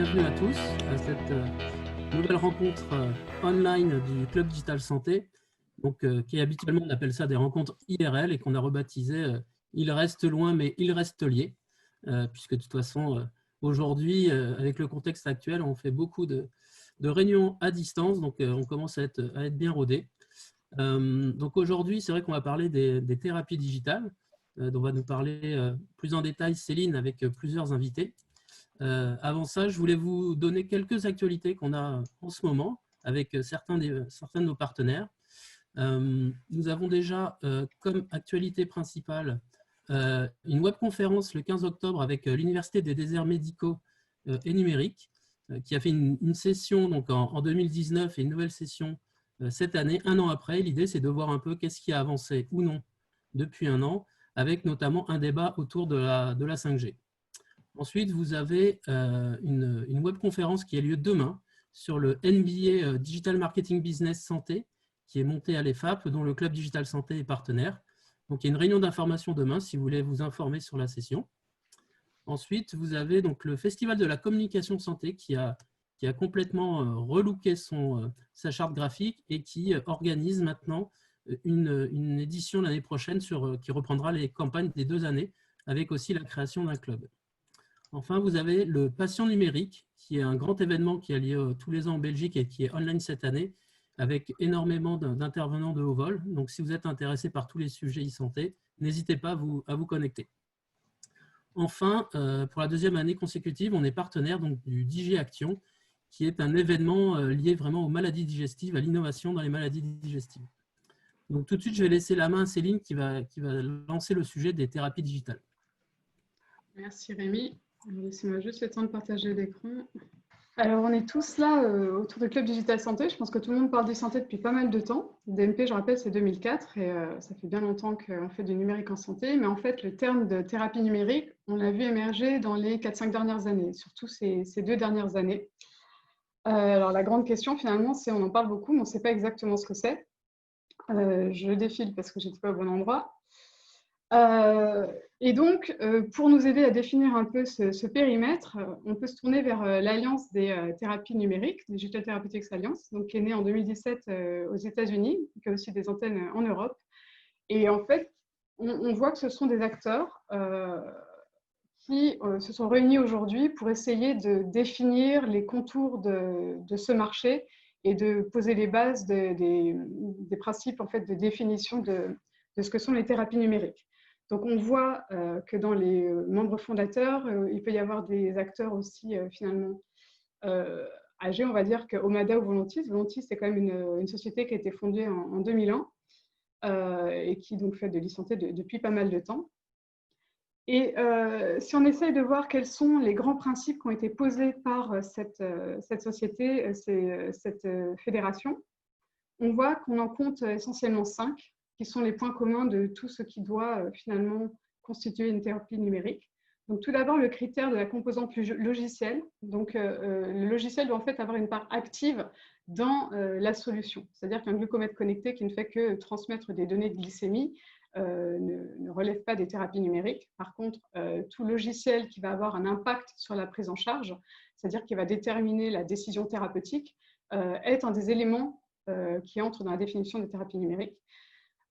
bienvenue à tous à cette nouvelle rencontre online du Club Digital Santé, donc, qui habituellement on appelle ça des rencontres IRL et qu'on a rebaptisé Il reste loin mais il reste lié, puisque de toute façon aujourd'hui avec le contexte actuel on fait beaucoup de réunions à distance, donc on commence à être bien rodé. Donc aujourd'hui c'est vrai qu'on va parler des thérapies digitales, dont va nous parler plus en détail Céline avec plusieurs invités. Avant ça, je voulais vous donner quelques actualités qu'on a en ce moment avec certains de nos partenaires. Nous avons déjà comme actualité principale une webconférence le 15 octobre avec l'Université des déserts médicaux et numériques, qui a fait une session donc, en 2019 et une nouvelle session cette année, un an après. L'idée, c'est de voir un peu qu'est-ce qui a avancé ou non depuis un an, avec notamment un débat autour de la 5G. Ensuite, vous avez une webconférence qui a lieu demain sur le MBA Digital Marketing Business Santé, qui est monté à l'EFAP, dont le Club Digital Santé est partenaire. Donc, il y a une réunion d'information demain, si vous voulez vous informer sur la session. Ensuite, vous avez donc le Festival de la communication santé qui a complètement relooké sa charte graphique et qui organise maintenant une édition l'année prochaine qui reprendra les campagnes des 2 années, avec aussi la création d'un club. Enfin, vous avez le Patient numérique, qui est un grand événement qui a lieu tous les ans en Belgique et qui est online cette année, avec énormément d'intervenants de haut vol. Donc, si vous êtes intéressé par tous les sujets e-santé, n'hésitez pas à vous connecter. Enfin, pour la 2e année consécutive, on est partenaire donc, du DG Action, qui est un événement lié vraiment aux maladies digestives, à l'innovation dans les maladies digestives. Donc, tout de suite, je vais laisser la main à Céline qui va lancer le sujet des thérapies digitales. Merci Rémi. Laissez-moi juste le temps de partager l'écran. Alors, on est tous là autour du Club Digital Santé. Je pense que tout le monde parle d'e-santé depuis pas mal de temps. DMP, je rappelle, c'est 2004 et ça fait bien longtemps qu'on fait du numérique en santé. Mais en fait, le terme de thérapie numérique, on l'a vu émerger dans les 4-5 dernières années, surtout ces 2 dernières années. Alors, la grande question, finalement, c'est on en parle beaucoup, mais on ne sait pas exactement ce que c'est. Je défile parce que je n'étais pas au bon endroit. Et donc, pour nous aider à définir un peu ce périmètre, on peut se tourner vers l'Alliance des thérapies numériques, Digital Therapeutics Alliance, donc, qui est née en 2017 aux États-Unis, qui a aussi des antennes en Europe. Et en fait, on voit que ce sont des acteurs qui se sont réunis aujourd'hui pour essayer de définir les contours de ce marché et de poser les bases des principes en fait, de définition de ce que sont les thérapies numériques. Donc, on voit que dans les membres fondateurs, il peut y avoir des acteurs aussi finalement âgés, on va dire qu'Omada ou Volantis. Volantis, c'est quand même une société qui a été fondée en 2001 et qui donc fait de l'e-santé depuis pas mal de temps. Et si on essaye de voir quels sont les grands principes qui ont été posés par cette société, cette fédération, on voit qu'on en compte essentiellement 5, qui sont les points communs de tout ce qui doit finalement constituer une thérapie numérique. Donc, tout d'abord, le critère de la composante logicielle. Donc, le logiciel doit en fait avoir une part active dans la solution. C'est-à-dire qu'un glucomètre connecté qui ne fait que transmettre des données de glycémie ne relève pas des thérapies numériques. Par contre, tout logiciel qui va avoir un impact sur la prise en charge, c'est-à-dire qui va déterminer la décision thérapeutique, est un des éléments qui entrent dans la définition des thérapies numériques.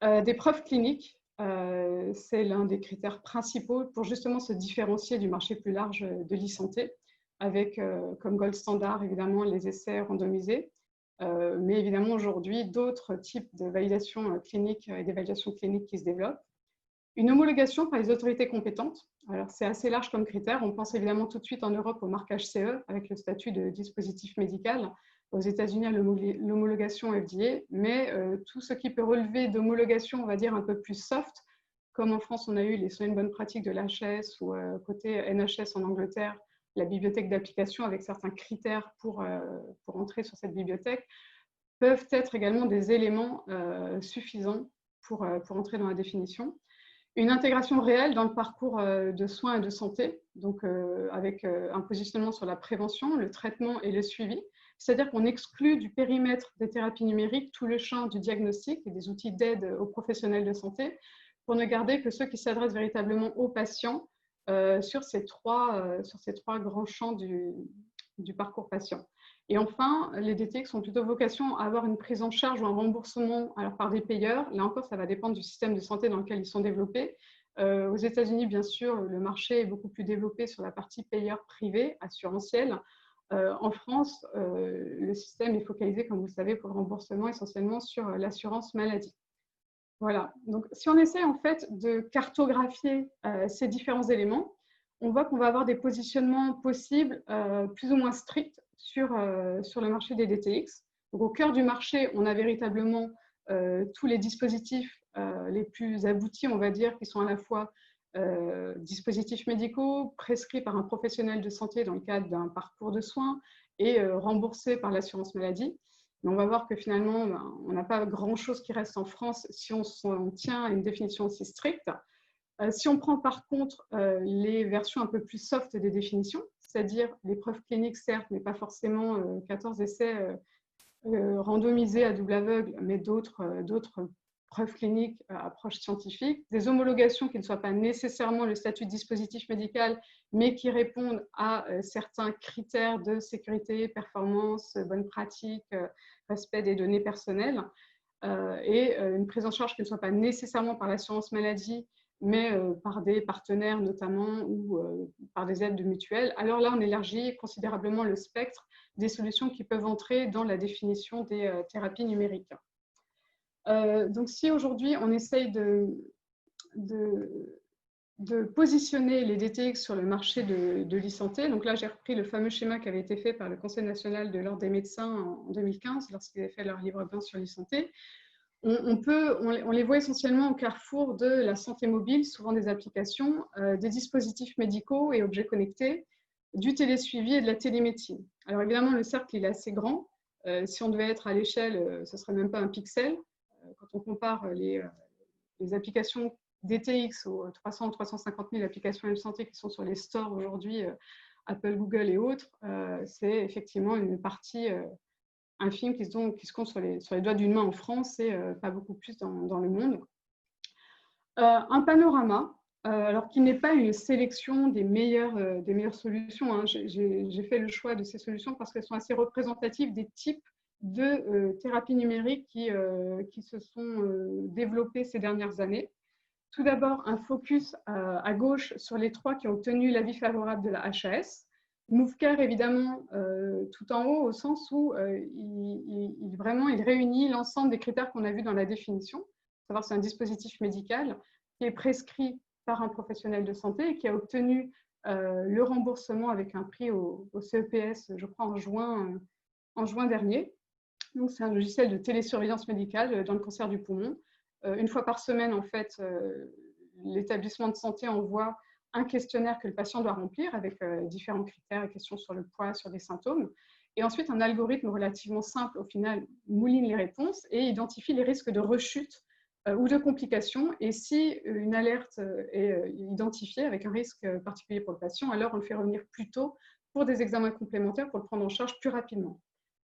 Des preuves cliniques, c'est l'un des critères principaux pour justement se différencier du marché plus large de l'e-santé, avec comme gold standard évidemment les essais randomisés, mais évidemment aujourd'hui d'autres types de validation clinique et d'évaluation clinique qui se développent. Une homologation par les autorités compétentes. Alors, c'est assez large comme critère. On pense évidemment tout de suite en Europe au marquage CE avec le statut de dispositif médical. Aux États-Unis, à l'homologation FDA, mais tout ce qui peut relever d'homologation, on va dire un peu plus soft, comme en France, on a eu les soins de bonne pratique de l'HS ou côté NHS en Angleterre, la bibliothèque d'application avec certains critères pour entrer sur cette bibliothèque, peuvent être également des éléments suffisants pour entrer dans la définition. Une intégration réelle dans le parcours de soins et de santé, donc avec un positionnement sur la prévention, le traitement et le suivi. C'est-à-dire qu'on exclut du périmètre des thérapies numériques tout le champ du diagnostic et des outils d'aide aux professionnels de santé pour ne garder que ceux qui s'adressent véritablement aux patients sur ces trois grands champs du parcours patient. Et enfin, les DTX ont plutôt vocation à avoir une prise en charge ou un remboursement alors par des payeurs. Là encore, ça va dépendre du système de santé dans lequel ils sont développés. Aux États-Unis, bien sûr, le marché est beaucoup plus développé sur la partie payeur privé, assurantielle. En France, le système est focalisé, comme vous le savez, pour le remboursement essentiellement sur l'assurance maladie. Voilà. Donc, si on essaie en fait de cartographier ces différents éléments, on voit qu'on va avoir des positionnements possibles plus ou moins stricts sur le marché des DTX. Donc, au cœur du marché, on a véritablement tous les dispositifs les plus aboutis, on va dire, qui sont à la fois dispositifs médicaux prescrits par un professionnel de santé dans le cadre d'un parcours de soins et remboursés par l'assurance maladie. Mais on va voir que finalement, on n'a pas grand-chose qui reste en France si on tient à une définition aussi stricte. Si on prend par contre les versions un peu plus soft des définitions, c'est-à-dire les preuves cliniques, certes, mais pas forcément 14 essais randomisés à double aveugle, mais d'autres preuves cliniques à approche scientifique, des homologations qui ne soient pas nécessairement le statut de dispositif médical, mais qui répondent à certains critères de sécurité, performance, bonne pratique, respect des données personnelles, et une prise en charge qui ne soit pas nécessairement par l'assurance maladie, mais par des partenaires notamment ou par des aides de mutuelles. Alors là, on élargit considérablement le spectre des solutions qui peuvent entrer dans la définition des thérapies numériques. Donc si aujourd'hui on essaye de positionner les DTX sur le marché de l'e-santé, donc là j'ai repris le fameux schéma qui avait été fait par le Conseil national de l'ordre des médecins en 2015 lorsqu'ils avaient fait leur livre blanc sur l'e-santé. On les voit essentiellement au carrefour de la santé mobile, souvent des applications, des dispositifs médicaux et objets connectés, du télésuivi et de la télémédecine. Alors évidemment, le cercle il est assez grand. Si on devait être à l'échelle, ce ne serait même pas un pixel. Quand on compare les applications DTX aux 300 ou 350 000 applications M-Santé qui sont sur les stores aujourd'hui, Apple, Google et autres, c'est effectivement une partie infime qui se compte sur les doigts d'une main en France et pas beaucoup plus dans le monde. Un panorama, alors qu'il n'est pas une sélection des meilleures solutions. Hein. J'ai fait le choix de ces solutions parce qu'elles sont assez représentatives des types de thérapies numériques qui se sont développées ces dernières années. Tout d'abord, un focus à gauche sur les 3 qui ont obtenu l'avis favorable de la HAS. MoveCare, évidemment, tout en haut, au sens où il réunit l'ensemble des critères qu'on a vus dans la définition. Savoir c'est un dispositif médical qui est prescrit par un professionnel de santé et qui a obtenu le remboursement avec un prix au CEPS, je crois, en juin dernier. Donc, c'est un logiciel de télésurveillance médicale dans le cancer du poumon. Une fois par semaine, en fait, l'établissement de santé envoie un questionnaire que le patient doit remplir avec différents critères et questions sur le poids, sur des symptômes. Et ensuite, un algorithme relativement simple, au final, mouline les réponses et identifie les risques de rechute ou de complications. Et si une alerte est identifiée avec un risque particulier pour le patient, alors on le fait revenir plus tôt pour des examens complémentaires pour le prendre en charge plus rapidement.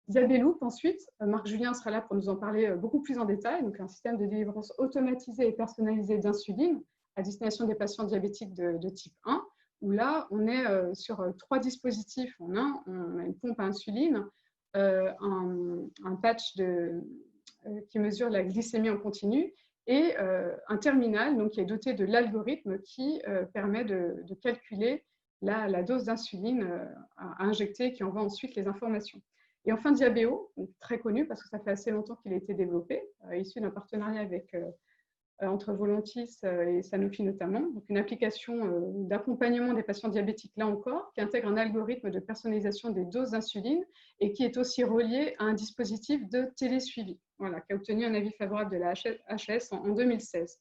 Diabeloop, ensuite, Marc Julien sera là pour nous en parler beaucoup plus en détail, donc un système de délivrance automatisé et personnalisé d'insuline à destination des patients diabétiques de type 1, où là, on est sur 3 dispositifs en un. On a une pompe à insuline, un patch qui mesure la glycémie en continu et un terminal donc, qui est doté de l'algorithme qui permet de calculer la dose d'insuline à injecter qui envoie ensuite les informations. Et enfin, Diabéo, très connu parce que ça fait assez longtemps qu'il a été développé, issu d'un partenariat entre Volantis et Sanofi notamment. Donc une application d'accompagnement des patients diabétiques, là encore, qui intègre un algorithme de personnalisation des doses d'insuline et qui est aussi relié à un dispositif de télésuivi, voilà, qui a obtenu un avis favorable de la HAS en 2016.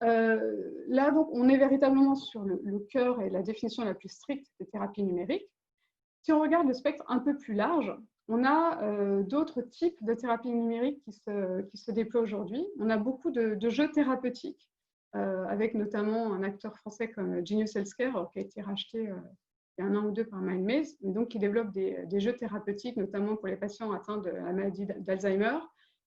Là, donc, on est véritablement sur le cœur et la définition la plus stricte des thérapies numériques. Si on regarde le spectre un peu plus large, on a d'autres types de thérapies numériques qui se déploient aujourd'hui. On a beaucoup de jeux thérapeutiques, avec notamment un acteur français comme Genius Healthcare, qui a été racheté il y a 1 an ou 2 par Mindmaze, et donc qui développe des jeux thérapeutiques, notamment pour les patients atteints de la maladie d'Alzheimer,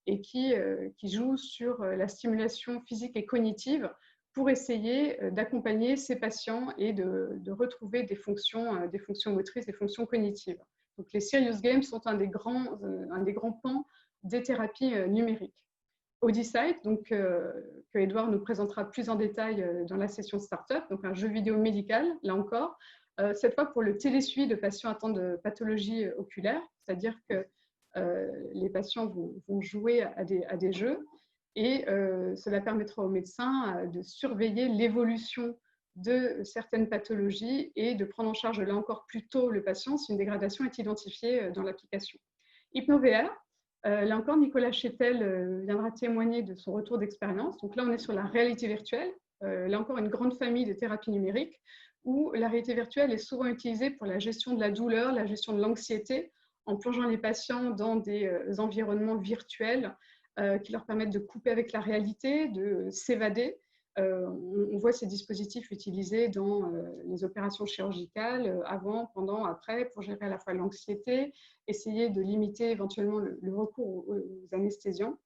et qui jouent sur la stimulation physique et cognitive pour essayer d'accompagner ces patients et de retrouver des fonctions motrices, des fonctions cognitives. Donc, les serious games sont un des grands pans des thérapies numériques. Odyssey, donc, que Edouard nous présentera plus en détail dans la session Startup, donc un jeu vidéo médical, là encore, cette fois pour le télésuivi de patients atteints de pathologies oculaires, c'est-à-dire que les patients vont jouer à des jeux et cela permettra aux médecins de surveiller l'évolution de certaines pathologies et de prendre en charge là encore plus tôt le patient si une dégradation est identifiée dans l'application. HypnoVR, là encore, Nicolas Chétel viendra témoigner de son retour d'expérience. Donc là, on est sur la réalité virtuelle, là encore une grande famille de thérapies numériques où la réalité virtuelle est souvent utilisée pour la gestion de la douleur, la gestion de l'anxiété, en plongeant les patients dans des environnements virtuels qui leur permettent de couper avec la réalité, de s'évader. On voit ces dispositifs utilisés dans les opérations chirurgicales, avant, pendant, après, pour gérer à la fois l'anxiété, essayer de limiter éventuellement le recours aux anesthésiants.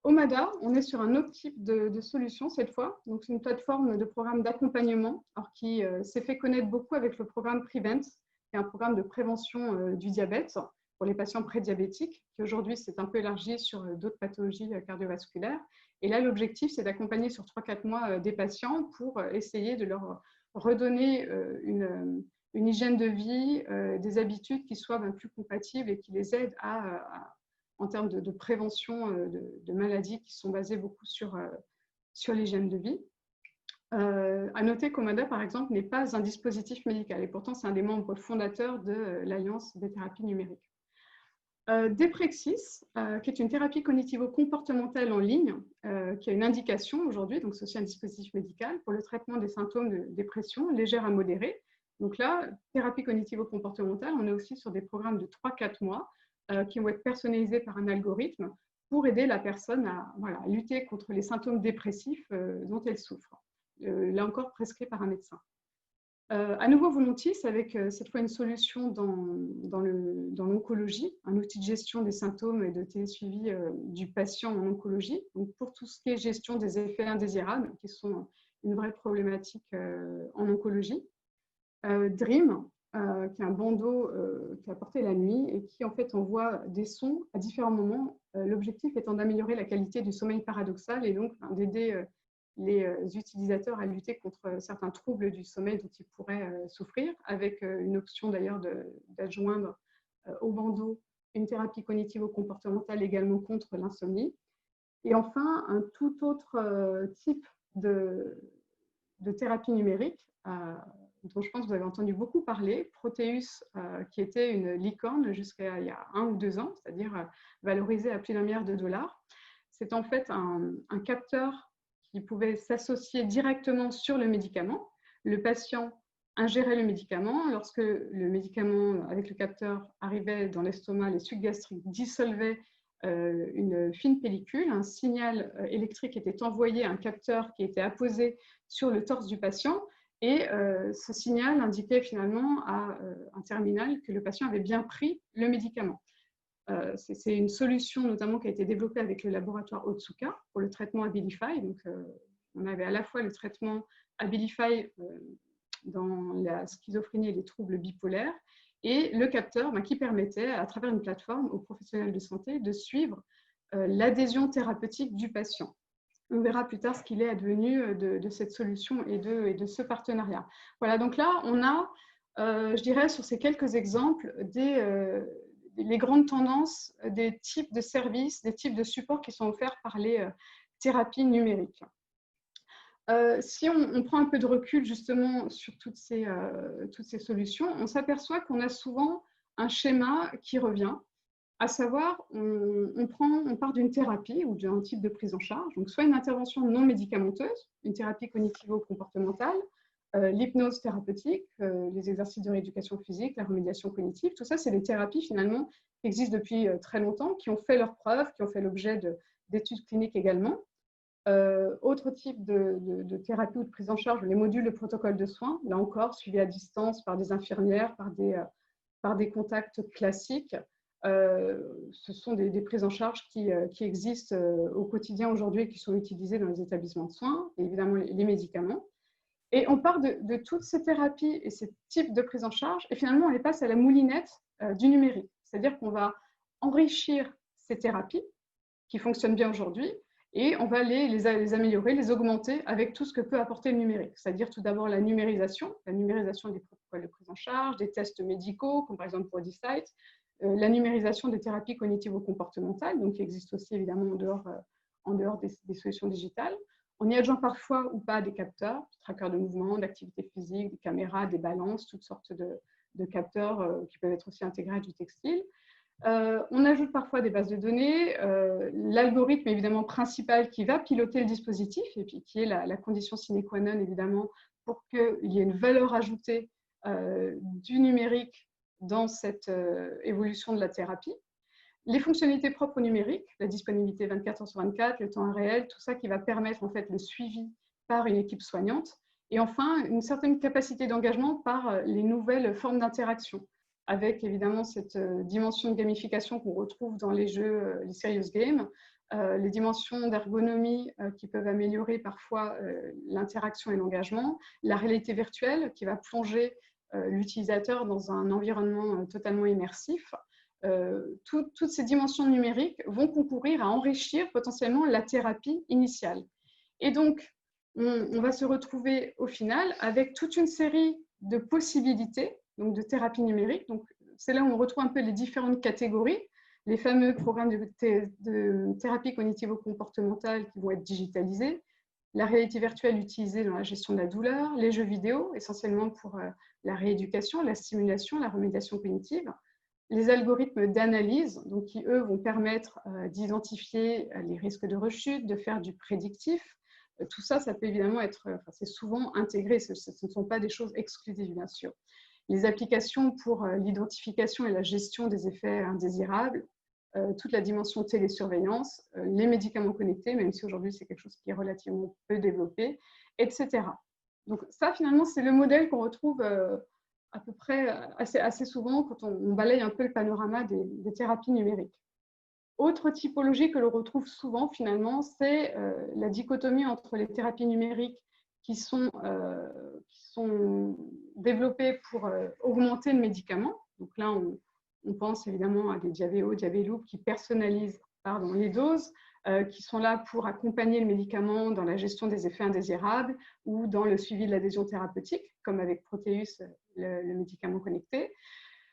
Omada, on est sur un autre type de solution cette fois. Donc, c'est une plateforme de programme d'accompagnement qui s'est fait connaître beaucoup avec le programme Prevent, qui est un programme de prévention du diabète pour les patients prédiabétiques, qui aujourd'hui s'est un peu élargi sur d'autres pathologies cardiovasculaires. Et là, l'objectif, c'est d'accompagner sur 3-4 mois des patients pour essayer de leur redonner une hygiène de vie, des habitudes qui soient plus compatibles et qui les aident en termes de prévention de maladies qui sont basées beaucoup sur l'hygiène de vie. À noter qu'Omada, par exemple, n'est pas un dispositif médical et pourtant, c'est un des membres fondateurs de l'Alliance des thérapies numériques. Deprexis, qui est une thérapie cognitivo-comportementale en ligne, qui a une indication aujourd'hui, donc c'est aussi un dispositif médical pour le traitement des symptômes de dépression légère à modérée. Donc là, thérapie cognitivo-comportementale, on est aussi sur des programmes de 3-4 mois qui vont être personnalisés par un algorithme pour aider la personne à lutter contre les symptômes dépressifs dont elle souffre. Là encore, prescrit par un médecin. À nouveau Volontis, avec cette fois une solution dans l'oncologie, un outil de gestion des symptômes et de télésuivi du patient en oncologie, donc pour tout ce qui est gestion des effets indésirables, qui sont une vraie problématique en oncologie. Dream, qui est un bandeau qui est apporté la nuit et qui en fait envoie des sons à différents moments, l'objectif étant d'améliorer la qualité du sommeil paradoxal et donc d'aider les utilisateurs à lutter contre certains troubles du sommeil dont ils pourraient souffrir, avec une option d'ailleurs d'adjoindre au bandeau une thérapie cognitivo-comportementale également contre l'insomnie. Et enfin, un tout autre type de thérapie numérique, dont je pense que vous avez entendu beaucoup parler, Proteus, qui était une licorne jusqu'à il y a 1 ou 2 ans, c'est-à-dire valorisée à plus d'1 milliard de dollars. C'est en fait un capteur qui pouvait s'associer directement sur le médicament. Le patient ingérait le médicament. Lorsque le médicament avec le capteur arrivait dans l'estomac, les sucs gastriques dissolvaient une fine pellicule. Un signal électrique était envoyé à un capteur qui était apposé sur le torse du patient. Et ce signal indiquait finalement à un terminal que le patient avait bien pris le médicament. C'est une solution notamment qui a été développée avec le laboratoire Otsuka pour le traitement Abilify. Donc, on avait à la fois le traitement Abilify dans la schizophrénie et les troubles bipolaires et le capteur qui permettait, à travers une plateforme, aux professionnels de santé de suivre l'adhésion thérapeutique du patient. On verra plus tard ce qu'il est advenu de cette solution et de ce partenariat. Voilà, donc là, on a, je dirais, sur ces quelques exemples, les grandes tendances des types de services, des types de supports qui sont offerts par les thérapies numériques. Si on prend un peu de recul justement sur toutes ces solutions, on s'aperçoit qu'on a souvent un schéma qui revient, à savoir on part d'une thérapie ou d'un type de prise en charge, donc soit une intervention non médicamenteuse, une thérapie cognitivo-comportementale, l'hypnose thérapeutique, les exercices de rééducation physique, la remédiation cognitive, tout ça, c'est des thérapies finalement qui existent depuis très longtemps, qui ont fait leurs preuves, qui ont fait l'objet d'études cliniques également. Autre type de thérapie ou de prise en charge, les modules de protocole de soins, là encore, suivis à distance par des infirmières, par des contacts classiques, Ce sont des prises en charge qui existent au quotidien aujourd'hui et qui sont utilisées dans les établissements de soins, et évidemment les médicaments. Et on part de toutes ces thérapies et ces types de prises en charge, et finalement on les passe à la moulinette du numérique. C'est-à-dire qu'on va enrichir ces thérapies qui fonctionnent bien aujourd'hui, et on va les améliorer, les augmenter avec tout ce que peut apporter le numérique. C'est-à-dire tout d'abord la numérisation des protocoles de prise en charge, des tests médicaux, comme par exemple BodySight, la numérisation des thérapies cognitivo-comportementales, donc qui existent aussi évidemment en dehors des solutions digitales. On y adjoint parfois ou pas des capteurs, des trackers de mouvement, d'activité physique, des caméras, des balances, toutes sortes de capteurs qui peuvent être aussi intégrés à du textile. On ajoute parfois des bases de données, l'algorithme évidemment principal qui va piloter le dispositif et puis qui est la condition sine qua non évidemment pour qu'il y ait une valeur ajoutée du numérique dans cette évolution de la thérapie. Les fonctionnalités propres au numérique, la disponibilité 24h/24, le temps réel, tout ça qui va permettre en fait le suivi par une équipe soignante. Et enfin, une certaine capacité d'engagement par les nouvelles formes d'interaction, avec évidemment cette dimension de gamification qu'on retrouve dans les jeux, les serious games, les dimensions d'ergonomie qui peuvent améliorer parfois l'interaction et l'engagement, la réalité virtuelle qui va plonger l'utilisateur dans un environnement totalement immersif. Toutes ces dimensions numériques vont concourir à enrichir potentiellement la thérapie initiale. Et donc, on va se retrouver au final avec toute une série de possibilités donc de thérapie numérique. Donc, c'est là où on retrouve un peu les différentes catégories, les fameux programmes de thérapie cognitivo-comportementale qui vont être digitalisés, la réalité virtuelle utilisée dans la gestion de la douleur, les jeux vidéo, essentiellement pour la rééducation, la stimulation, la remédiation cognitive, les algorithmes d'analyse, donc qui, eux, vont permettre d'identifier les risques de rechute, de faire du prédictif. Tout ça, ça peut évidemment être, c'est souvent intégré, ce ne sont pas des choses exclusives, bien sûr. Les applications pour l'identification et la gestion des effets indésirables, toute la dimension télésurveillance, les médicaments connectés, même si aujourd'hui c'est quelque chose qui est relativement peu développé, etc. Donc ça, finalement, c'est le modèle qu'on retrouve à peu près assez souvent quand on balaye un peu le panorama des thérapies numériques. Autre typologie que l'on retrouve souvent, finalement, c'est la dichotomie entre les thérapies numériques qui sont développées pour augmenter le médicament. Donc là, on pense évidemment à des Diavéo, Diavéloop qui personnalisent les doses, qui sont là pour accompagner le médicament dans la gestion des effets indésirables ou dans le suivi de l'adhésion thérapeutique, comme avec Proteus, le médicament connecté.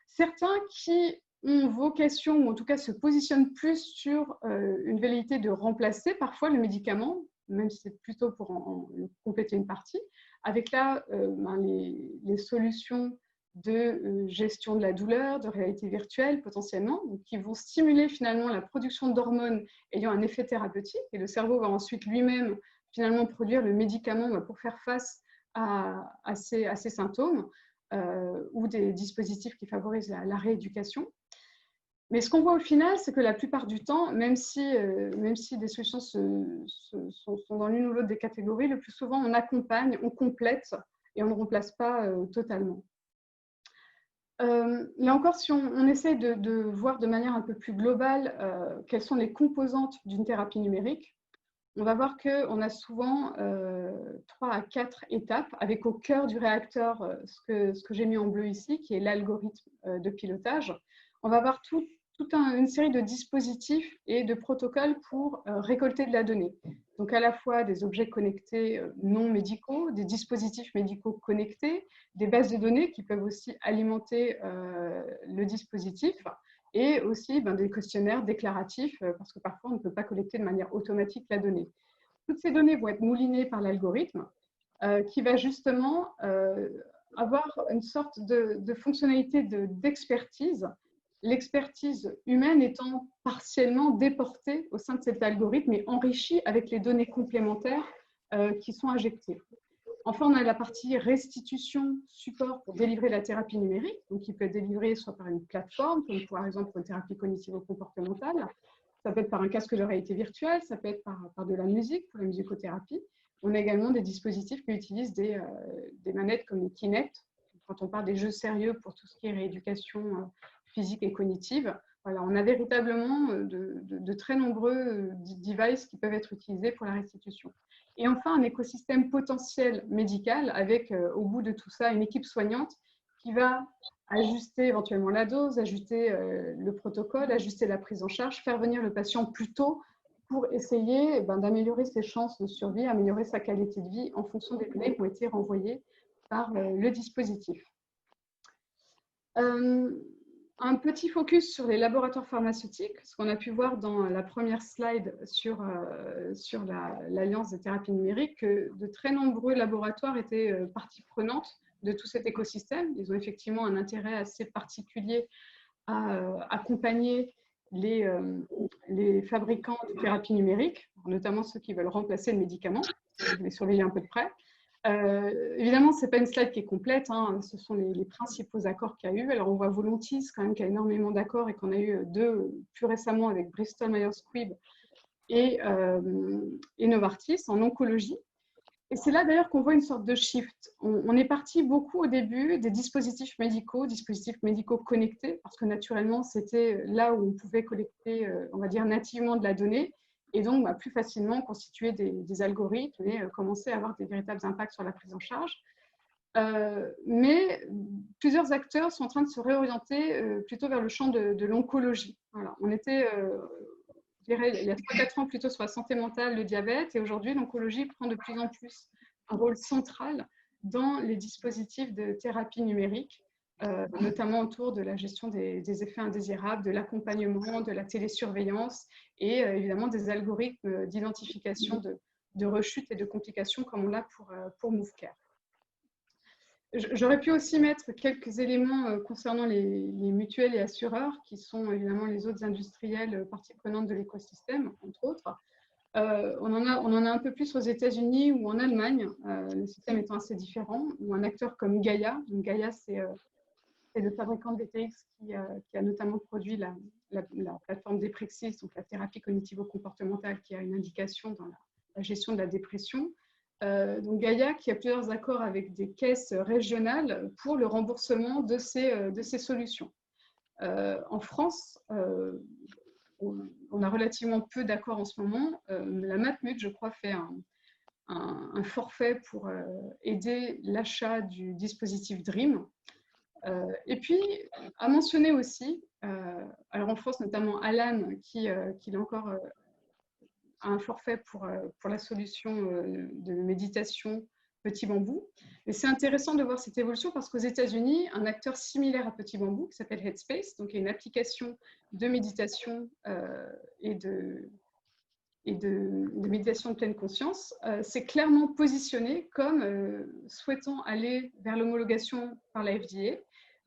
Certains qui ont vocation, ou en tout cas se positionnent plus sur une velléité de remplacer parfois le médicament, même si c'est plutôt pour en compléter une partie, avec là les solutions de gestion de la douleur, de réalité virtuelle potentiellement, donc qui vont stimuler finalement la production d'hormones ayant un effet thérapeutique, et le cerveau va ensuite lui-même finalement produire le médicament pour faire face à ces symptômes, ou des dispositifs qui favorisent la rééducation. Mais ce qu'on voit au final, c'est que la plupart du temps, même si des solutions sont dans l'une ou l'autre des catégories, le plus souvent on accompagne, on complète et on ne remplace pas totalement. Là encore, si on essaie de voir de manière un peu plus globale quelles sont les composantes d'une thérapie numérique, on va voir qu'on a souvent 3 à 4 étapes, avec au cœur du réacteur ce que j'ai mis en bleu ici, qui est l'algorithme de pilotage. On va avoir toute une série de dispositifs et de protocoles pour récolter de la donnée. Donc à la fois des objets connectés non médicaux, des dispositifs médicaux connectés, des bases de données qui peuvent aussi alimenter le dispositif, et aussi des questionnaires déclaratifs, parce que parfois on ne peut pas collecter de manière automatique la donnée. Toutes ces données vont être moulinées par l'algorithme, qui va justement avoir une sorte de fonctionnalité d'expertise, l'expertise humaine étant partiellement déportée au sein de cet algorithme et enrichie avec les données complémentaires qui sont injectées. Enfin, on a la partie restitution, support pour délivrer la thérapie numérique, donc qui peut être délivrée soit par une plateforme, comme par exemple pour une thérapie cognitivo-comportementale, ça peut être par un casque de réalité virtuelle, ça peut être par de la musique, pour la musicothérapie. On a également des dispositifs qui utilisent des manettes comme les Kinect, quand on parle des jeux sérieux pour tout ce qui est rééducation physique et cognitive, Voilà, on a véritablement de très nombreux devices qui peuvent être utilisés pour la restitution. Et enfin, un écosystème potentiel médical avec, au bout de tout ça, une équipe soignante qui va ajuster éventuellement la dose, ajuster le protocole, ajuster la prise en charge, faire venir le patient plus tôt pour essayer d'améliorer ses chances de survie, améliorer sa qualité de vie en fonction des données qui ont été renvoyées par le dispositif. Un petit focus sur les laboratoires pharmaceutiques, ce qu'on a pu voir dans la première slide sur l'Alliance des thérapies numériques, que de très nombreux laboratoires étaient partie prenante de tout cet écosystème. Ils ont effectivement un intérêt assez particulier à accompagner les fabricants de thérapies numériques, notamment ceux qui veulent remplacer le médicament. Je vais surveiller un peu de près. Évidemment, ce n'est pas une slide qui est complète, hein. Ce sont les principaux accords qu'il y a eu. Alors, on voit Voluntis quand même qu'il y a énormément d'accords et qu'on a eu 2 plus récemment avec Bristol Myers Squibb et Novartis en oncologie. Et c'est là d'ailleurs qu'on voit une sorte de shift. On est parti beaucoup au début des dispositifs médicaux connectés, parce que naturellement, c'était là où on pouvait collecter, on va dire, nativement de la donnée, et donc plus facilement constituer des algorithmes et commencer à avoir des véritables impacts sur la prise en charge. Mais plusieurs acteurs sont en train de se réorienter plutôt vers le champ de l'oncologie. Voilà. On était, je dirais, il y a 3-4 ans plutôt sur la santé mentale, le diabète, et aujourd'hui, l'oncologie prend de plus en plus un rôle central dans les dispositifs de thérapie numérique, notamment autour de la gestion des effets indésirables, de l'accompagnement, de la télésurveillance et évidemment des algorithmes d'identification de rechutes et de complications comme on l'a pour MoveCare. J'aurais pu aussi mettre quelques éléments concernant les mutuelles et assureurs, qui sont évidemment les autres industriels partie prenante de l'écosystème, entre autres. On en a un peu plus aux États-Unis ou en Allemagne, le système étant assez différent, ou un acteur comme Gaia. Donc Gaia, c'est le fabricant de DTX qui a notamment produit la plateforme Deprexis, donc la thérapie cognitivo-comportementale, qui a une indication dans la gestion de la dépression. Donc Gaia qui a plusieurs accords avec des caisses régionales pour le remboursement de ces solutions. En France, on a relativement peu d'accords en ce moment. La Matmut, je crois, fait un forfait pour aider l'achat du dispositif DREAM. Et puis, à mentionner aussi, alors en France, notamment Alan, qui est encore un forfait pour la solution de méditation Petit Bambou. Et c'est intéressant de voir cette évolution parce qu'aux États-Unis, un acteur similaire à Petit Bambou, qui s'appelle Headspace, donc il y a une application de méditation et de méditation de pleine conscience, s'est clairement positionné comme souhaitant aller vers l'homologation par la FDA,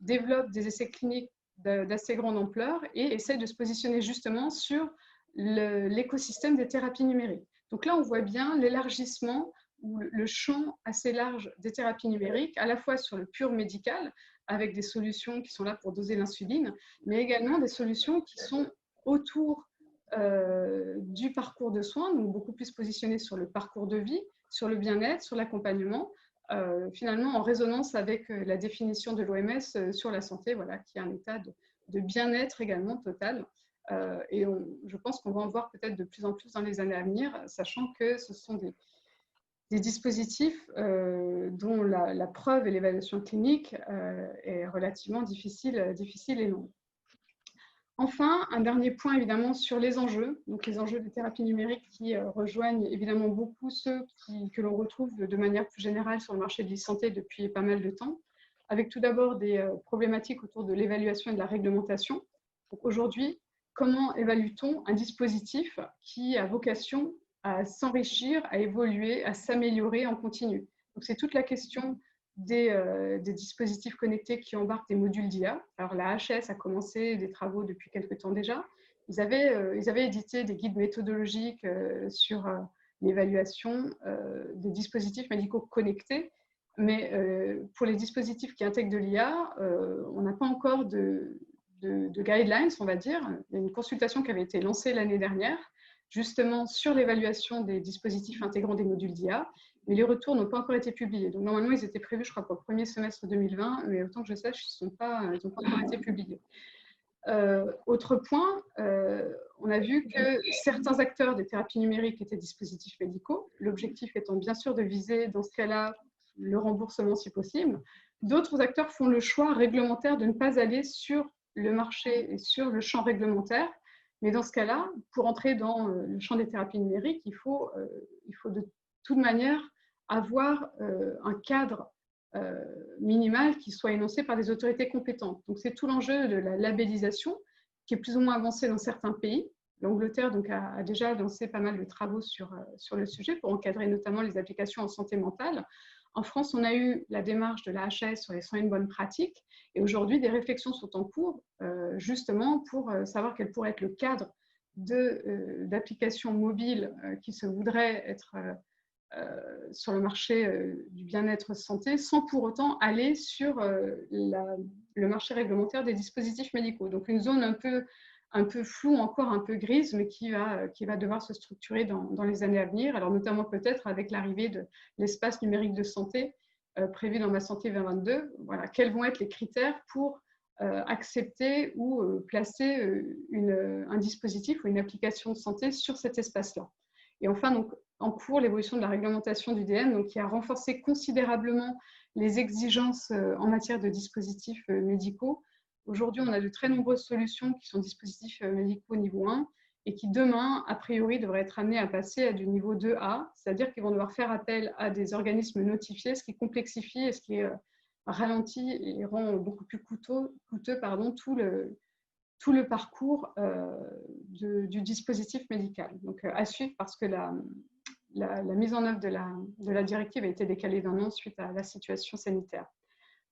développe des essais cliniques d'assez grande ampleur et essaye de se positionner justement sur l'écosystème des thérapies numériques. Donc là, on voit bien l'élargissement ou le champ assez large des thérapies numériques, à la fois sur le pur médical, avec des solutions qui sont là pour doser l'insuline, mais également des solutions qui sont autour du parcours de soins, donc beaucoup plus positionnées sur le parcours de vie, sur le bien-être, sur l'accompagnement, finalement en résonance avec la définition de l'OMS sur la santé, voilà, qui est un état de bien-être également total. Et je pense qu'on va en voir peut-être de plus en plus dans les années à venir, sachant que ce sont des dispositifs dont la preuve et l'évaluation clinique est relativement difficile et longue. Enfin, un dernier point évidemment sur les enjeux, donc les enjeux de thérapie numérique qui rejoignent évidemment beaucoup ceux que l'on retrouve de manière plus générale sur le marché de l'e-santé depuis pas mal de temps, avec tout d'abord des problématiques autour de l'évaluation et de la réglementation. Donc aujourd'hui, comment évalue-t-on un dispositif qui a vocation à s'enrichir, à évoluer, à s'améliorer en continu? Donc c'est toute la question des dispositifs connectés qui embarquent des modules d'IA. Alors la HS a commencé des travaux depuis quelques temps déjà. Ils avaient édité des guides méthodologiques sur l'évaluation des dispositifs médicaux connectés, mais pour les dispositifs qui intègrent de l'IA, on n'a pas encore de guidelines, on va dire. Il y a une consultation qui avait été lancée l'année dernière, justement sur l'évaluation des dispositifs intégrant des modules d'IA, mais les retours n'ont pas encore été publiés. Donc normalement, ils étaient prévus, je crois, pour le premier semestre 2020, mais autant que je sache, ils n'ont pas encore été publiés. Autre point, on a vu que certains acteurs des thérapies numériques étaient dispositifs médicaux, l'objectif étant bien sûr de viser dans ce cas-là le remboursement si possible. D'autres acteurs font le choix réglementaire de ne pas aller sur le marché et sur le champ réglementaire, mais dans ce cas-là, pour entrer dans le champ des thérapies numériques, il faut de toute manière avoir un cadre minimal qui soit énoncé par des autorités compétentes. Donc, c'est tout l'enjeu de la labellisation qui est plus ou moins avancé dans certains pays. L'Angleterre a déjà lancé pas mal de travaux sur le sujet pour encadrer notamment les applications en santé mentale. En France, on a eu la démarche de la HAS sur les soins et une bonne pratique. Et aujourd'hui, des réflexions sont en cours justement pour savoir quel pourrait être le cadre d'applications mobiles qui se voudraient être sur le marché du bien-être santé sans pour autant aller sur le marché réglementaire des dispositifs médicaux. Donc une zone un peu floue, encore un peu grise, mais qui va devoir se structurer dans les années à venir. Alors notamment peut-être avec l'arrivée de l'espace numérique de santé prévu dans Ma Santé 2022. Voilà, quels vont être les critères pour accepter ou placer un dispositif ou une application de santé sur cet espace-là. Et enfin, donc, en cours, l'évolution de la réglementation du DM, donc, qui a renforcé considérablement les exigences en matière de dispositifs médicaux. Aujourd'hui, on a de très nombreuses solutions qui sont dispositifs médicaux niveau 1 et qui, demain, a priori, devraient être amenés à passer à du niveau 2A, c'est-à-dire qu'ils vont devoir faire appel à des organismes notifiés, ce qui complexifie et ce qui ralentit et rend beaucoup plus coûteux tout le parcours du dispositif médical. Donc, à suivre parce que la mise en œuvre de la directive a été décalée d'un an suite à la situation sanitaire.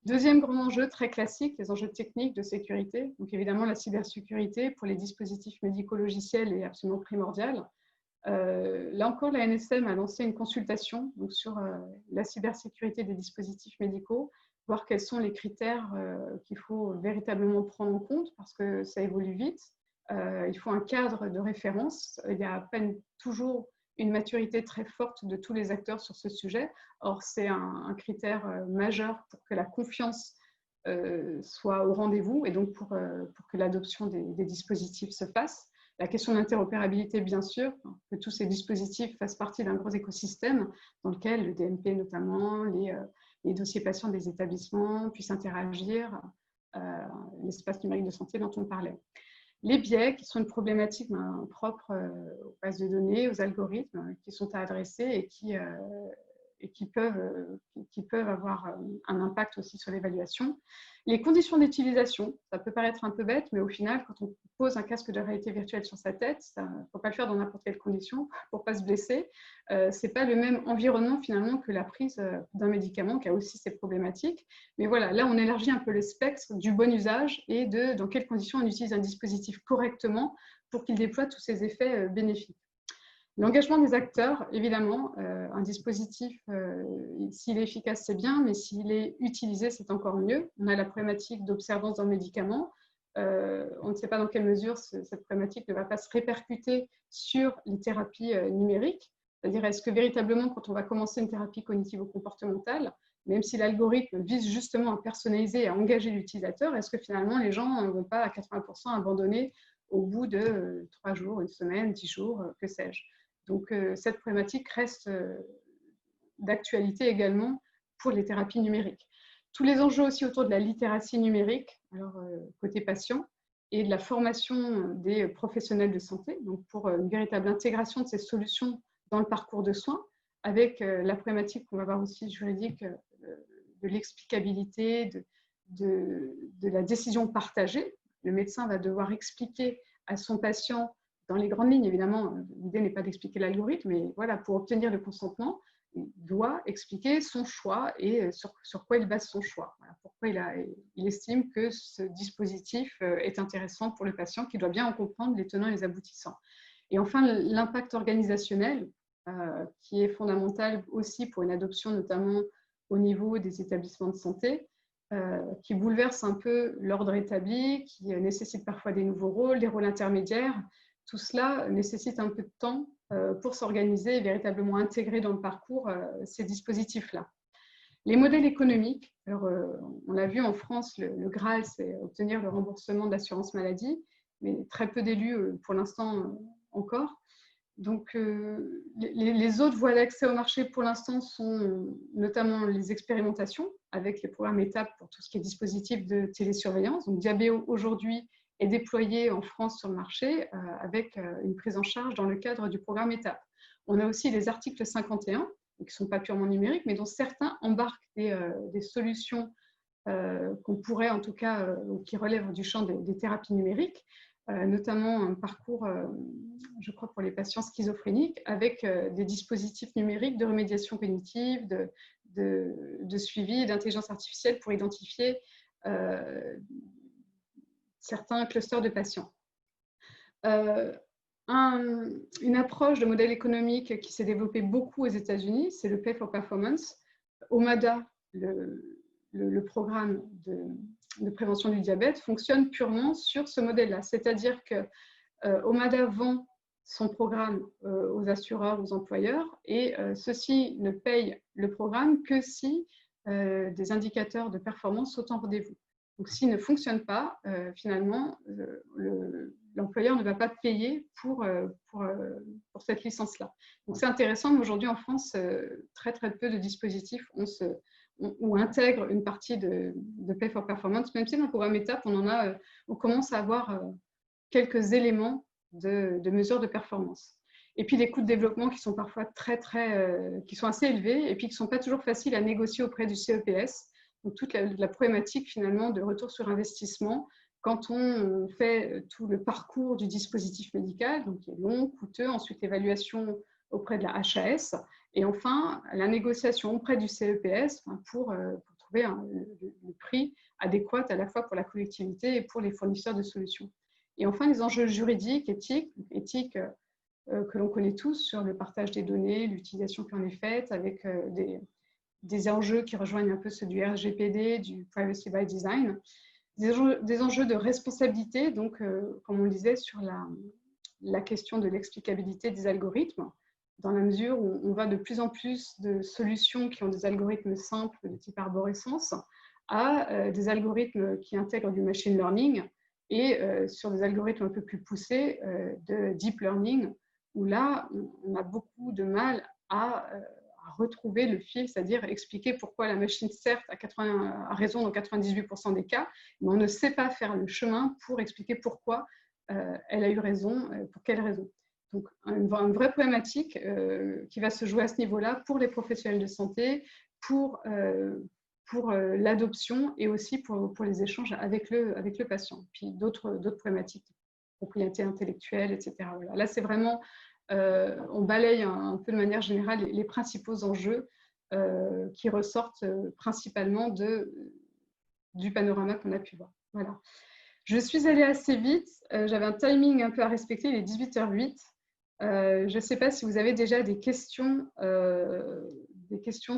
Deuxième grand enjeu très classique, les enjeux techniques de sécurité. Donc évidemment, la cybersécurité pour les dispositifs médico-logiciels est absolument primordiale. Là encore, la NSM a lancé une consultation donc, sur la cybersécurité des dispositifs médicaux, voir quels sont les critères qu'il faut véritablement prendre en compte parce que ça évolue vite. Il faut un cadre de référence. Il y a à peine toujours une maturité très forte de tous les acteurs sur ce sujet. Or, c'est un critère majeur pour que la confiance soit au rendez-vous et donc pour que l'adoption des dispositifs se fasse. La question d'interopérabilité, bien sûr, que tous ces dispositifs fassent partie d'un gros écosystème dans lequel le DMP notamment, les dossiers patients des établissements puissent interagir, l'espace numérique de santé dont on parlait. Les biais, qui sont une problématique propre aux bases de données, aux algorithmes qui sont à adresser et qui peuvent avoir un impact aussi sur l'évaluation. Les conditions d'utilisation, ça peut paraître un peu bête, mais au final, quand on pose un casque de réalité virtuelle sur sa tête, il ne faut pas le faire dans n'importe quelle condition pour ne pas se blesser. Ce n'est pas le même environnement finalement que la prise d'un médicament qui a aussi ses problématiques. Mais voilà, là, on élargit un peu le spectre du bon usage et de dans quelles conditions on utilise un dispositif correctement pour qu'il déploie tous ses effets bénéfiques. L'engagement des acteurs, évidemment, un dispositif, s'il est efficace, c'est bien, mais s'il est utilisé, c'est encore mieux. On a la problématique d'observance d'un médicament. On ne sait pas dans quelle mesure cette problématique ne va pas se répercuter sur les thérapies numériques. C'est-à-dire, est-ce que véritablement, quand on va commencer une thérapie cognitivo-comportementale, même si l'algorithme vise justement à personnaliser et à engager l'utilisateur, est-ce que finalement, les gens ne vont pas à 80% abandonner au bout de 3 jours, une semaine, 10 jours, que sais-je. Donc, cette problématique reste d'actualité également pour les thérapies numériques. Tous les enjeux aussi autour de la littératie numérique, alors côté patient, et de la formation des professionnels de santé, donc pour une véritable intégration de ces solutions dans le parcours de soins, avec la problématique qu'on va voir aussi juridique de l'explicabilité, de la décision partagée. Le médecin va devoir expliquer à son patient, dans les grandes lignes, évidemment, l'idée n'est pas d'expliquer l'algorithme, mais voilà, pour obtenir le consentement, il doit expliquer son choix et sur quoi il base son choix. Voilà, pourquoi il estime que ce dispositif est intéressant pour le patient, qu'il doit bien en comprendre les tenants et les aboutissants. Et enfin, l'impact organisationnel, qui est fondamental aussi pour une adoption, notamment au niveau des établissements de santé, qui bouleverse un peu l'ordre établi, qui nécessite parfois des nouveaux rôles, des rôles intermédiaires. Tout cela nécessite un peu de temps pour s'organiser et véritablement intégrer dans le parcours ces dispositifs-là. Les modèles économiques, alors, on l'a vu en France, le Graal, c'est obtenir le remboursement de l'assurance maladie, mais très peu d'élus pour l'instant encore. Donc, les autres voies d'accès au marché pour l'instant sont notamment les expérimentations avec les programmes étapes pour tout ce qui est dispositif de télésurveillance. Donc, Diabéo aujourd'hui est déployé en France sur le marché avec une prise en charge dans le cadre du programme étapes. On a aussi les articles 51, qui ne sont pas purement numériques, mais dont certains embarquent des solutions qu'on pourrait en tout cas, qui relèvent du champ des thérapies numériques, notamment un parcours, je crois, pour les patients schizophréniques, avec des dispositifs numériques de remédiation cognitive, de suivi et d'intelligence artificielle pour identifier certains clusters de patients. Une approche de modèle économique qui s'est développée beaucoup aux États-Unis, c'est le Pay for Performance. OMADA, le programme de prévention du diabète, fonctionne purement sur ce modèle-là. C'est-à-dire que OMADA vend son programme aux assureurs, aux employeurs, et ceux-ci ne payent le programme que si des indicateurs de performance sont en rendez-vous. Donc, s'il ne fonctionne pas, finalement, l'employeur ne va pas payer pour cette licence-là. Donc, c'est intéressant, mais aujourd'hui, en France, très peu de dispositifs ou intègrent une partie de Pay for Performance, même si dans le programme étape, on commence à avoir quelques éléments de mesures de performance. Et puis, les coûts de développement qui sont parfois qui sont assez élevés et puis qui ne sont pas toujours faciles à négocier auprès du CEPS. Donc, toute la problématique finalement de retour sur investissement quand on fait tout le parcours du dispositif médical, donc qui est long, coûteux, ensuite l'évaluation auprès de la HAS, et enfin la négociation auprès du CEPS pour trouver le prix adéquat à la fois pour la collectivité et pour les fournisseurs de solutions. Et enfin, les enjeux juridiques, éthiques que l'on connaît tous sur le partage des données, l'utilisation qui en est faite, avec des enjeux qui rejoignent un peu ceux du RGPD, du Privacy by Design, des enjeux de responsabilité, donc comme on le disait, sur la question de l'explicabilité des algorithmes, dans la mesure où on va de plus en plus de solutions qui ont des algorithmes simples de type arborescence à des algorithmes qui intègrent du machine learning et sur des algorithmes un peu plus poussés de deep learning, où là, on a beaucoup de mal à retrouver le fil, c'est-à-dire expliquer pourquoi la machine, certes, a raison dans 98% des cas, mais on ne sait pas faire le chemin pour expliquer pourquoi elle a eu raison, pour quelle raison. Donc, une vraie problématique qui va se jouer à ce niveau-là pour les professionnels de santé, pour l'adoption et aussi pour les échanges avec le patient. Puis d'autres problématiques, propriété intellectuelle, etc. Voilà. Là, c'est vraiment, on balaye un peu de manière générale les principaux enjeux qui ressortent principalement du panorama qu'on a pu voir. Voilà. Je suis allée assez vite, j'avais un timing un peu à respecter, il est 18h08. Je ne sais pas si vous avez déjà des questions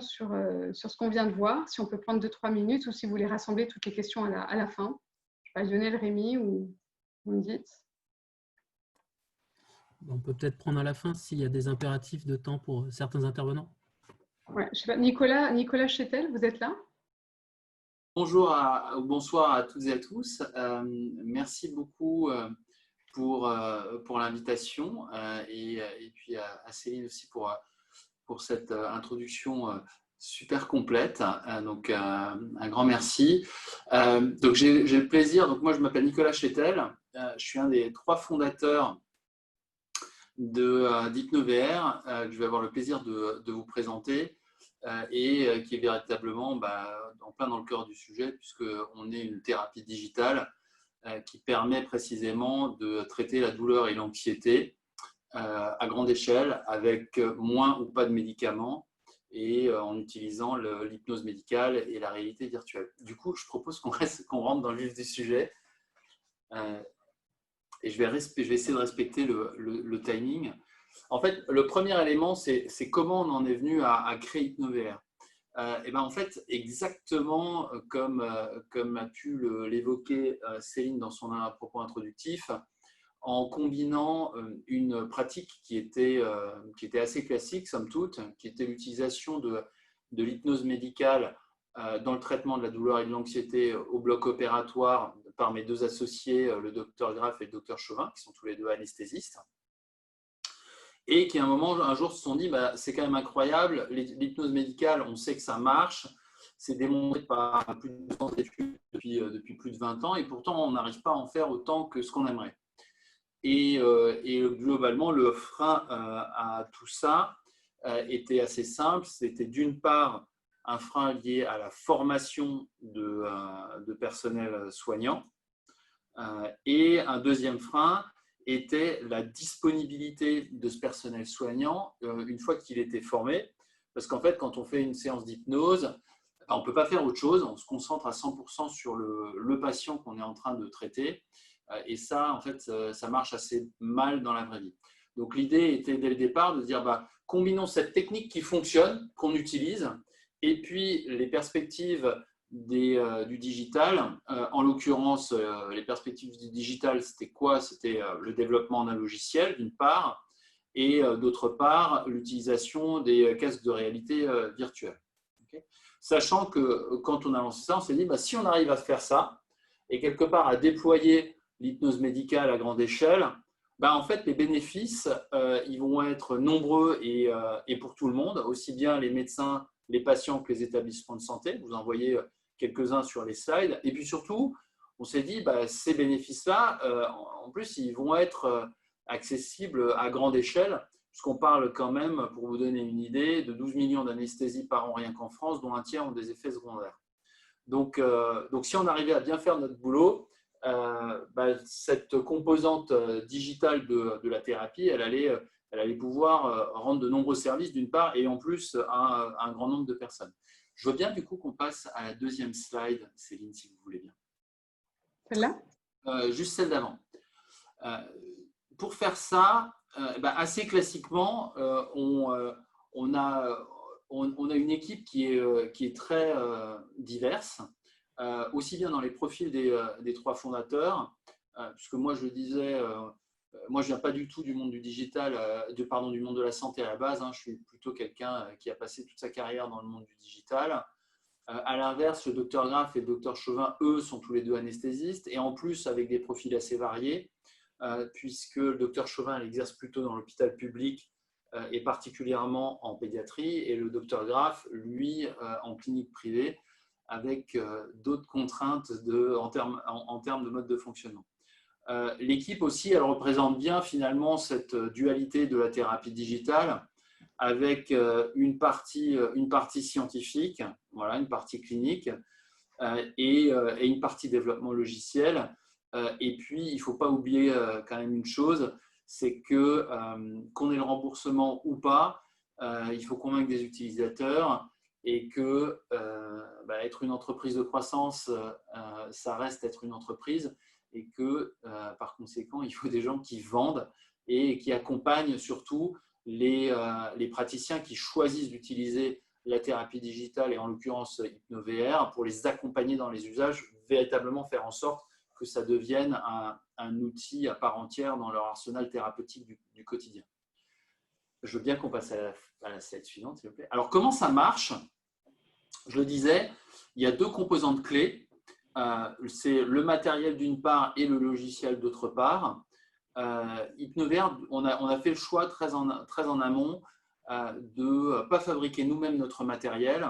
sur ce qu'on vient de voir, si on peut prendre 2-3 minutes ou si vous voulez rassembler toutes les questions à la fin. Je ne sais pas, Lionel, Rémi, ou vous me dites. On peut peut-être prendre à la fin s'il y a des impératifs de temps pour certains intervenants. Ouais, je sais pas, Nicolas Chetel, vous êtes là? Bonsoir à toutes et à tous. Merci beaucoup pour l'invitation et puis à Céline aussi pour cette introduction super complète. Donc, un grand merci. Donc, j'ai le plaisir. Donc, moi, je m'appelle Nicolas Chetel. Je suis un des 3 fondateurs d'HypnoVR que je vais avoir le plaisir de vous présenter et qui est véritablement en plein dans le cœur du sujet puisqu'on est une thérapie digitale qui permet précisément de traiter la douleur et l'anxiété à grande échelle avec moins ou pas de médicaments et en utilisant l'hypnose médicale et la réalité virtuelle. Du coup, je propose qu'on rentre dans le vif du sujet. Et je vais essayer de respecter le timing. En fait, le premier élément, c'est comment on en est venu à créer HypnoVR. Et en fait, exactement comme a pu l'évoquer Céline dans son propos introductif, en combinant une pratique qui était assez classique, somme toute, qui était l'utilisation de l'hypnose médicale dans le traitement de la douleur et de l'anxiété au bloc opératoire par mes deux associés, le docteur Graff et le docteur Chauvin, qui sont tous les deux anesthésistes. Et qui, à un jour, se sont dit c'est quand même incroyable, l'hypnose médicale, on sait que ça marche, c'est démontré par plus de 200 études depuis plus de 20 ans, et pourtant, on n'arrive pas à en faire autant que ce qu'on aimerait. Et globalement, le frein à tout ça était assez simple. C'était d'une part un frein lié à la formation de personnel soignant, et un deuxième frein était la disponibilité de ce personnel soignant une fois qu'il était formé. Parce qu'en fait, quand on fait une séance d'hypnose, on ne peut pas faire autre chose. On se concentre à 100% sur le patient qu'on est en train de traiter. Et ça, en fait, ça marche assez mal dans la vraie vie. Donc, l'idée était dès le départ de dire combinons cette technique qui fonctionne, qu'on utilise, et puis les perspectives du digital. En l'occurrence, les perspectives du digital, c'était quoi? C'était le développement d'un logiciel, d'une part, et d'autre part, l'utilisation des casques de réalité virtuelle. Okay, sachant que quand on a lancé ça, on s'est dit si on arrive à faire ça, et quelque part à déployer l'hypnose médicale à grande échelle, en fait, les bénéfices, ils vont être nombreux et pour tout le monde, aussi bien les médecins, les patients que les établissements de santé. Vous en voyez quelques-uns sur les slides. Et puis surtout, on s'est dit, ces bénéfices-là, en plus, ils vont être accessibles à grande échelle, puisqu'on parle quand même, pour vous donner une idée, de 12 millions d'anesthésies par an rien qu'en France, dont un tiers ont des effets secondaires. Donc, si on arrivait à bien faire notre boulot, cette composante digitale de la thérapie, elle allait pouvoir rendre de nombreux services d'une part et en plus à un grand nombre de personnes. Je veux bien du coup qu'on passe à la deuxième slide, Céline, si vous voulez bien. Celle-là ? Juste celle d'avant. Pour faire ça, assez classiquement, on a une équipe qui est très diverse. Aussi bien dans les profils des trois fondateurs, puisque moi je le disais, moi je ne viens pas du tout du monde du digital, du monde de la santé à la base, je suis plutôt quelqu'un qui a passé toute sa carrière dans le monde du digital. À l'inverse, le docteur Graff et le docteur Chauvin, eux, sont tous les deux anesthésistes, et en plus avec des profils assez variés, puisque le docteur Chauvin exerce plutôt dans l'hôpital public et particulièrement en pédiatrie, et le docteur Graff, lui, en clinique privée, avec d'autres contraintes en termes de mode de fonctionnement. L'équipe aussi, elle représente bien finalement cette dualité de la thérapie digitale avec une partie scientifique, voilà, une partie clinique et une partie développement logiciel. Et puis, il ne faut pas oublier quand même une chose, c'est que qu'on ait le remboursement ou pas, il faut convaincre des utilisateurs. Et que être une entreprise de croissance, ça reste être une entreprise, et que par conséquent, il faut des gens qui vendent et qui accompagnent surtout les praticiens qui choisissent d'utiliser la thérapie digitale, et en l'occurrence HypnoVR, pour les accompagner dans les usages, véritablement faire en sorte que ça devienne un outil à part entière dans leur arsenal thérapeutique du quotidien. Je veux bien qu'on passe à la slide suivante, s'il vous plaît. Alors, comment ça marche ? Je le disais, il y a deux composantes clés. C'est le matériel d'une part et le logiciel d'autre part. HypnoVR, on a fait le choix très en amont de ne pas fabriquer nous-mêmes notre matériel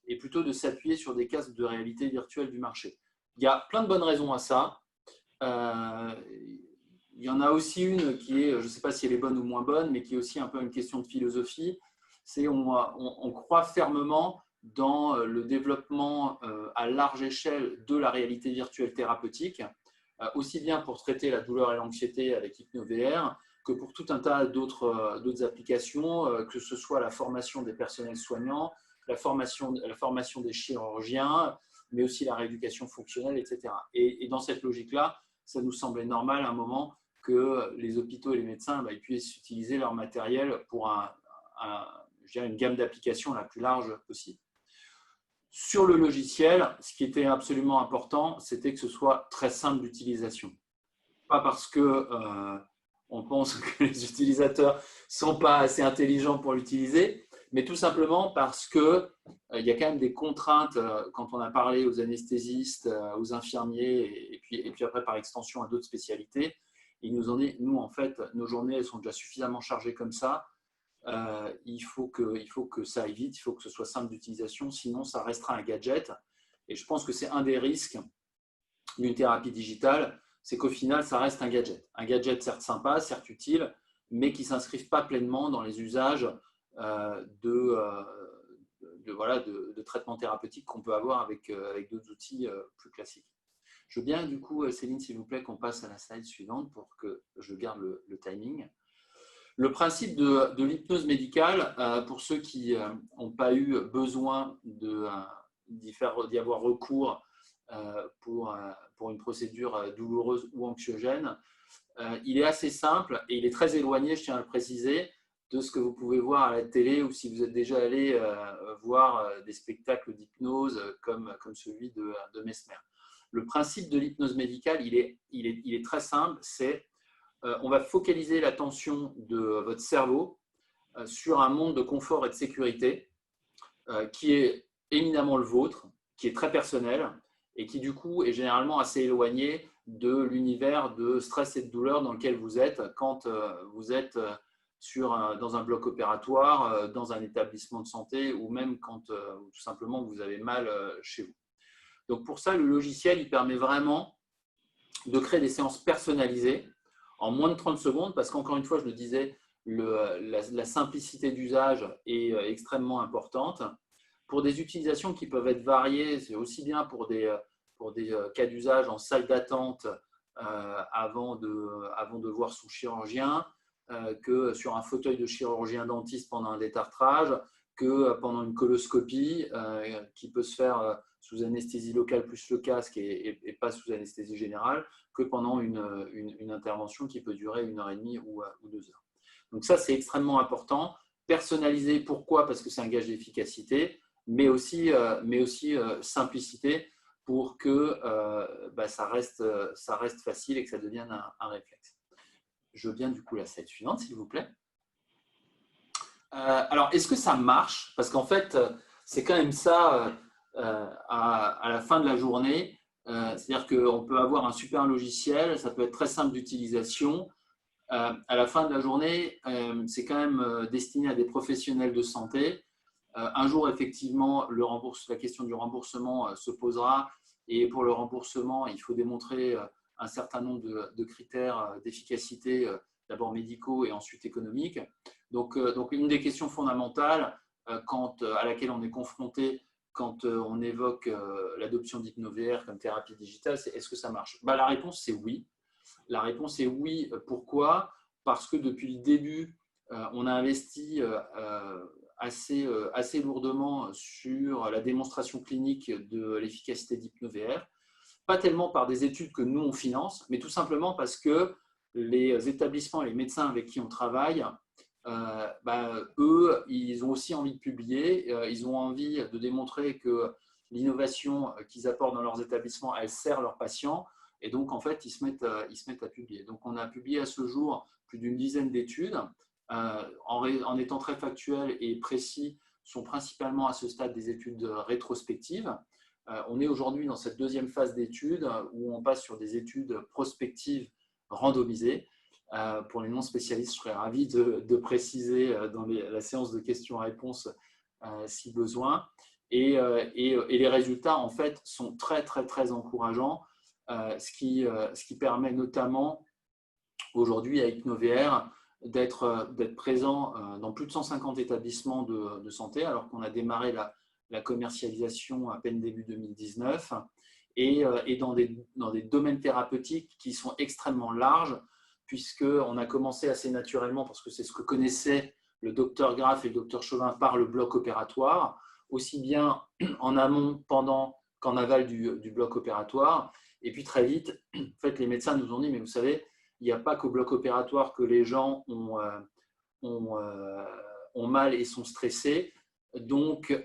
et plutôt de s'appuyer sur des casques de réalité virtuelle du marché. Il y a plein de bonnes raisons à ça. Il y en a aussi une qui est, je ne sais pas si elle est bonne ou moins bonne, mais qui est aussi un peu une question de philosophie. C'est on croit fermement dans le développement à large échelle de la réalité virtuelle thérapeutique, aussi bien pour traiter la douleur et l'anxiété avec HypnoVR que pour tout un tas d'autres applications, que ce soit la formation des personnels soignants, la formation des chirurgiens, mais aussi la rééducation fonctionnelle, etc. Et dans cette logique-là, ça nous semblait normal à un moment que les hôpitaux et les médecins puissent utiliser leur matériel pour une gamme d'applications la plus large possible. Sur le logiciel, ce qui était absolument important, c'était que ce soit très simple d'utilisation. Pas parce qu'on pense que les utilisateurs ne sont pas assez intelligents pour l'utiliser, mais tout simplement parce qu'il y a quand même des contraintes quand on a parlé aux anesthésistes, aux infirmiers et puis après par extension à d'autres spécialités. Nous, en fait, nos journées elles sont déjà suffisamment chargées comme ça. Il faut que ça aille vite, il faut que ce soit simple d'utilisation, sinon ça restera un gadget. Et je pense que c'est un des risques d'une thérapie digitale, c'est qu'au final, ça reste un gadget. Un gadget certes sympa, certes utile, mais qui ne s'inscrivent pas pleinement dans les usages de traitement thérapeutique qu'on peut avoir avec d'autres outils plus classiques. Je veux bien, du coup, Céline, s'il vous plaît, qu'on passe à la slide suivante pour que je garde le timing. Le principe de l'hypnose médicale, pour ceux qui n'ont pas eu besoin d'y avoir recours pour une procédure douloureuse ou anxiogène, il est assez simple et il est très éloigné, je tiens à le préciser, de ce que vous pouvez voir à la télé ou si vous êtes déjà allé voir des spectacles d'hypnose comme celui de Mesmer. Le principe de l'hypnose médicale, il est très simple, c'est on va focaliser l'attention de votre cerveau sur un monde de confort et de sécurité qui est éminemment le vôtre, qui est très personnel et qui du coup est généralement assez éloigné de l'univers de stress et de douleur dans lequel vous êtes quand vous êtes dans un bloc opératoire, dans un établissement de santé ou même quand tout simplement vous avez mal chez vous. Donc pour ça, le logiciel il permet vraiment de créer des séances personnalisées en moins de 30 secondes parce qu'encore une fois, je le disais, la simplicité d'usage est extrêmement importante. Pour des utilisations qui peuvent être variées, c'est aussi bien pour des cas d'usage en salle d'attente avant de voir son chirurgien, que sur un fauteuil de chirurgien dentiste pendant un détartrage, que pendant une coloscopie qui peut se faire sous anesthésie locale plus le casque et pas sous anesthésie générale, que pendant une intervention qui peut durer 1h30 ou 2 heures. Donc ça, c'est extrêmement important. Personnalisé, pourquoi? Parce que c'est un gage d'efficacité, mais aussi simplicité pour que ça reste facile et que ça devienne un réflexe. Je veux bien du coup la slide suivante, s'il vous plaît. Alors, est-ce que ça marche? Parce qu'en fait, c'est quand même ça à la fin de la journée. C'est-à-dire qu'on peut avoir un super logiciel, ça peut être très simple d'utilisation. À la fin de la journée, c'est quand même destiné à des professionnels de santé. Un jour, effectivement, la question du remboursement se posera. Et pour le remboursement, il faut démontrer un certain nombre de critères d'efficacité, d'abord médicaux et ensuite économiques. Donc, une des questions fondamentales à laquelle on est confronté quand on évoque l'adoption d'HypnoVR comme thérapie digitale, c'est est-ce que ça marche? La réponse, c'est oui. La réponse est oui. Pourquoi? Parce que depuis le début, on a investi assez lourdement sur la démonstration clinique de l'efficacité d'HypnoVR. Pas tellement par des études que nous, on finance, mais tout simplement parce que les établissements et les médecins avec qui on travaille, eux, ils ont aussi envie de publier, ils ont envie de démontrer que l'innovation qu'ils apportent dans leurs établissements, elle sert leurs patients, et donc en fait, ils se mettent à publier. Donc on a publié à ce jour plus d'une dizaine d'études, en étant très factuel et précis, sont principalement à ce stade des études rétrospectives. On est aujourd'hui dans cette deuxième phase d'études où on passe sur des études prospectives randomisées. Pour les non-spécialistes, je serais ravi de préciser dans la séance de questions-réponses si besoin. Et les résultats, en fait, sont très, très, très encourageants, ce qui permet notamment aujourd'hui à HypnoVR d'être présent dans plus de 150 établissements de santé, alors qu'on a démarré la commercialisation à peine début 2019, et dans des domaines thérapeutiques qui sont extrêmement larges, puisqu'on a commencé assez naturellement, parce que c'est ce que connaissaient le docteur Graff et le docteur Chauvin par le bloc opératoire, aussi bien en amont, pendant qu'en aval du bloc opératoire. Et puis très vite, en fait, les médecins nous ont dit, mais vous savez, il n'y a pas qu'au bloc opératoire que les gens ont mal et sont stressés. Donc,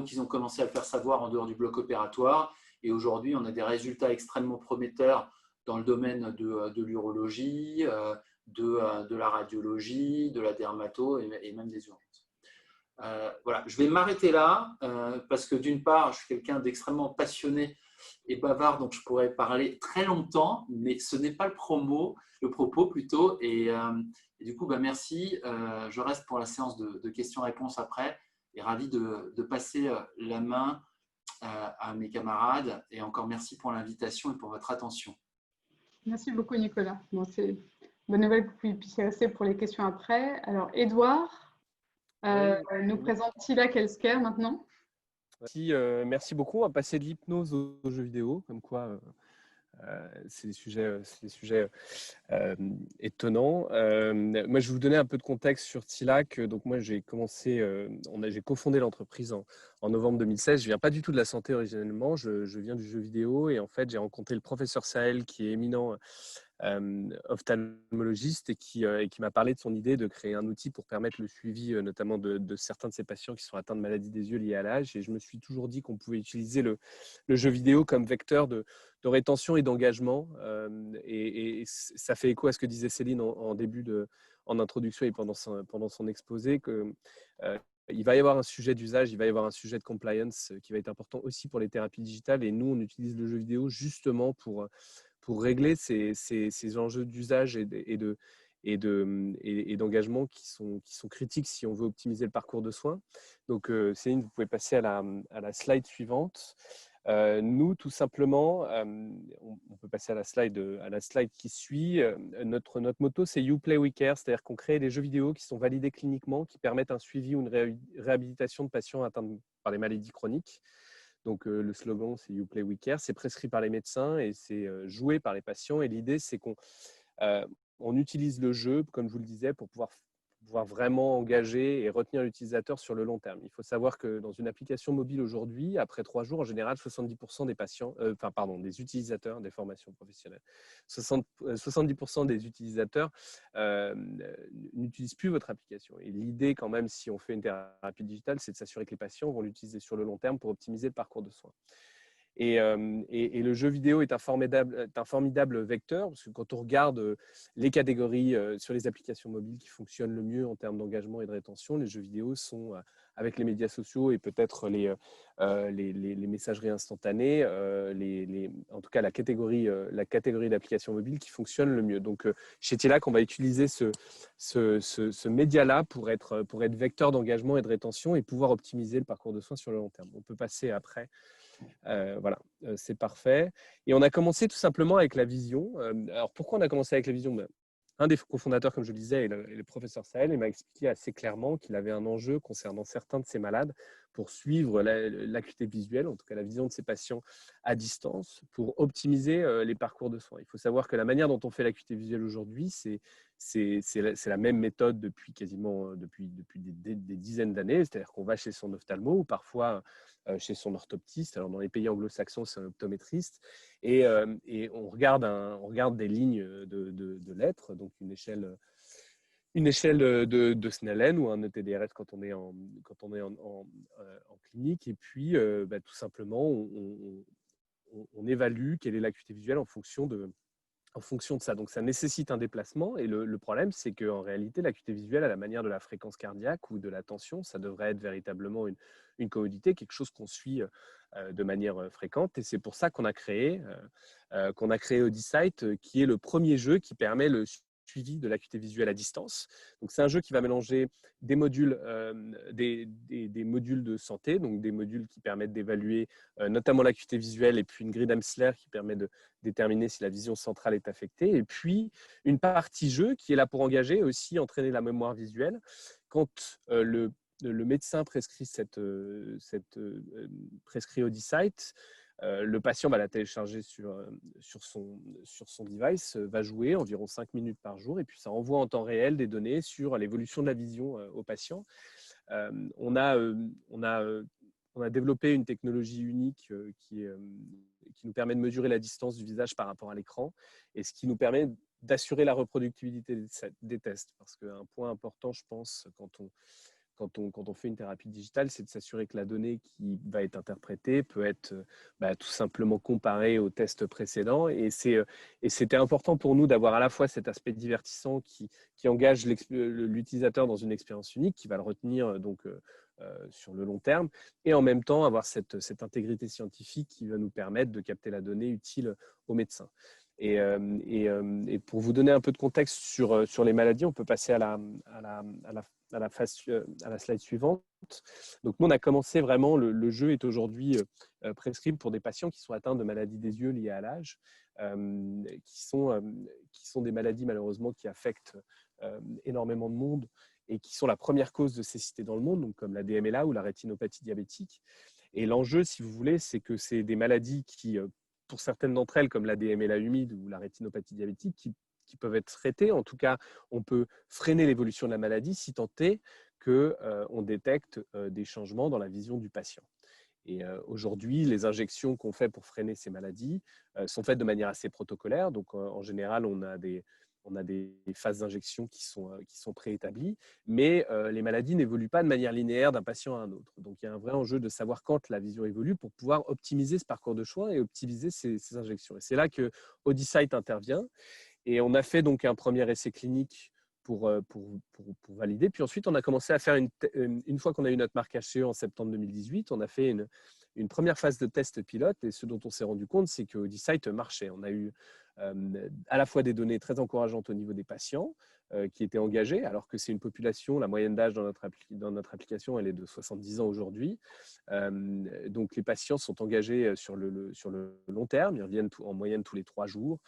ils ont commencé à le faire savoir en dehors du bloc opératoire. Et aujourd'hui, on a des résultats extrêmement prometteurs dans le domaine de l'urologie, de la radiologie, de la dermato et même des urgences. Voilà, je vais m'arrêter là parce que d'une part, je suis quelqu'un d'extrêmement passionné et bavard, donc je pourrais parler très longtemps, mais ce n'est pas le propos plutôt. Et du coup, merci. Je reste pour la séance de questions-réponses après et ravi de passer la main à mes camarades. Et encore merci pour l'invitation et pour votre attention. Merci beaucoup, Nicolas. Bon, c'est une bonne nouvelle que vous puissiez rester pour les questions après. Alors, Édouard nous présente Tila Kelsker maintenant. Merci beaucoup. On va passer de l'hypnose aux jeux vidéo, comme quoi c'est des sujets étonnants. Moi, je vais vous donner un peu de contexte sur Tilac. Donc, moi, j'ai cofondé l'entreprise en novembre 2016. Je viens pas du tout de la santé originellement. Je viens du jeu vidéo et en fait, j'ai rencontré le professeur Sahel, qui est éminent ophtalmologiste et qui m'a parlé de son idée de créer un outil pour permettre le suivi notamment de certains de ses patients qui sont atteints de maladies des yeux liées à l'âge. Et je me suis toujours dit qu'on pouvait utiliser le jeu vidéo comme vecteur de rétention et d'engagement. Et ça fait écho à ce que disait Céline en introduction et pendant son exposé, que il va y avoir un sujet d'usage, il va y avoir un sujet de compliance qui va être important aussi pour les thérapies digitales. Et nous, on utilise le jeu vidéo justement pour régler ces enjeux d'usage et d'engagement qui sont critiques si on veut optimiser le parcours de soins. Donc, Céline, vous pouvez passer à la slide suivante. Nous, tout simplement, on peut passer à la slide qui suit. Notre motto, c'est You Play We Care, c'est-à-dire qu'on crée des jeux vidéo qui sont validés cliniquement, qui permettent un suivi ou une réhabilitation de patients atteints par des maladies chroniques. Donc, le slogan, c'est You Play We Care. C'est prescrit par les médecins et c'est joué par les patients. Et l'idée, c'est qu'on utilise le jeu, comme je vous le disais, pour pouvoir vraiment engager et retenir l'utilisateur sur le long terme. Il faut savoir que dans une application mobile aujourd'hui, après 3 jours, en général, 70% des utilisateurs des formations professionnelles, 70% des utilisateurs n'utilisent plus votre application. Et l'idée, quand même, si on fait une thérapie digitale, c'est de s'assurer que les patients vont l'utiliser sur le long terme pour optimiser le parcours de soins. Et le jeu vidéo est un formidable vecteur, parce que quand on regarde les catégories sur les applications mobiles qui fonctionnent le mieux en termes d'engagement et de rétention, les jeux vidéo sont, avec les médias sociaux et peut-être les messageries instantanées, en tout cas la catégorie d'applications mobiles qui fonctionne le mieux. Donc, chez Tilac, on va utiliser ce média-là pour être vecteur d'engagement et de rétention et pouvoir optimiser le parcours de soins sur le long terme. On peut passer après. Voilà, c'est parfait. Et on a commencé tout simplement avec la vision. Alors, pourquoi on a commencé avec la vision? Un des cofondateurs, comme je le disais, est le professeur Sahel, il m'a expliqué assez clairement qu'il avait un enjeu concernant certains de ses malades pour suivre l'acuité visuelle, en tout cas la vision de ses patients à distance, pour optimiser les parcours de soins. Il faut savoir que la manière dont on fait l'acuité visuelle aujourd'hui, c'est la même méthode depuis des dizaines d'années, c'est-à-dire qu'on va chez son ophtalmo ou parfois chez son orthoptiste. Alors, dans les pays anglo-saxons, c'est un optométriste. Et on regarde des lignes de lettres, donc une échelle de Snellen ou un ETDRS quand on est en clinique. Et puis, tout simplement, on évalue quelle est l'acuité visuelle en fonction de ça. Donc, ça nécessite un déplacement. Et le problème, c'est qu'en réalité, l'acuité visuelle, à la manière de la fréquence cardiaque ou de la tension, ça devrait être véritablement une commodité, quelque chose qu'on suit de manière fréquente. Et c'est pour ça qu'on a créé OdySight, qui est le premier jeu qui permet le suivi de l'acuité visuelle à distance. Donc, c'est un jeu qui va mélanger des modules, des modules de santé, donc des modules qui permettent d'évaluer notamment l'acuité visuelle, et puis une grille d'Amsler qui permet de déterminer si la vision centrale est affectée, et puis une partie jeu qui est là pour engager, aussi entraîner la mémoire visuelle. Quand le médecin prescrit prescrit OdySight, le patient va la télécharger sur son device, va jouer environ 5 minutes par jour, et puis ça envoie en temps réel des données sur l'évolution de la vision au patient. On a développé une technologie unique qui nous permet de mesurer la distance du visage par rapport à l'écran, et ce qui nous permet d'assurer la reproductibilité des tests. Parce qu'un point important, je pense, quand on fait une thérapie digitale, c'est de s'assurer que la donnée qui va être interprétée peut être tout simplement comparée au test précédent. Et c'était important pour nous d'avoir à la fois cet aspect divertissant qui engage l'utilisateur dans une expérience unique, qui va le retenir sur le long terme, et en même temps avoir cette intégrité scientifique qui va nous permettre de capter la donnée utile aux médecins. Et pour vous donner un peu de contexte sur les maladies, on peut passer à la slide suivante. Donc, nous, on a commencé vraiment, le jeu est aujourd'hui prescrit pour des patients qui sont atteints de maladies des yeux liées à l'âge, qui sont des maladies malheureusement qui affectent énormément de monde et qui sont la première cause de cécité dans le monde, donc comme la DMLA ou la rétinopathie diabétique. Et l'enjeu, si vous voulez, c'est que c'est des maladies qui, pour certaines d'entre elles, comme la DMLA humide ou la rétinopathie diabétique, qui peuvent être traitées. En tout cas, on peut freiner l'évolution de la maladie si tant est qu'on détecte des changements dans la vision du patient. Et aujourd'hui, les injections qu'on fait pour freiner ces maladies sont faites de manière assez protocolaire. Donc, en général, on a des phases d'injection qui sont préétablies, mais les maladies n'évoluent pas de manière linéaire d'un patient à un autre. Donc, il y a un vrai enjeu de savoir quand la vision évolue pour pouvoir optimiser ce parcours de soins et optimiser ces injections. Et c'est là que ODYSIGHT intervient. Et on a fait donc un premier essai clinique pour valider. Puis ensuite, on a commencé à faire, une fois qu'on a eu notre marquage CE en septembre 2018, on a fait une première phase de test pilote. Et ce dont on s'est rendu compte, c'est que ODYSIGHT marchait. On a eu à la fois des données très encourageantes au niveau des patients qui étaient engagés, alors que c'est une population, la moyenne d'âge dans notre application, elle est de 70 ans aujourd'hui. Donc, les patients sont engagés sur le long terme. Ils reviennent en moyenne tous les 3 jours.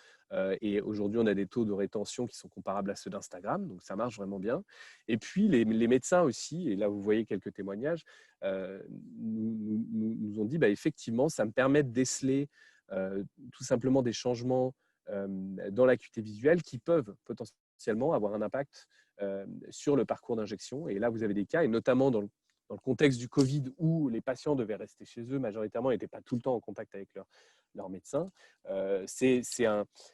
Et aujourd'hui, on a des taux de rétention qui sont comparables à ceux d'Instagram. Donc, ça marche vraiment bien. Et puis, les médecins aussi, et là, vous voyez quelques témoignages, nous ont dit, effectivement, ça me permet de déceler tout simplement des changements dans l'acuité visuelle qui peuvent potentiellement avoir un impact sur le parcours d'injection. Et là, vous avez des cas, et notamment dans le contexte du Covid où les patients devaient rester chez eux majoritairement, n'étaient pas tout le temps en contact avec leur médecin,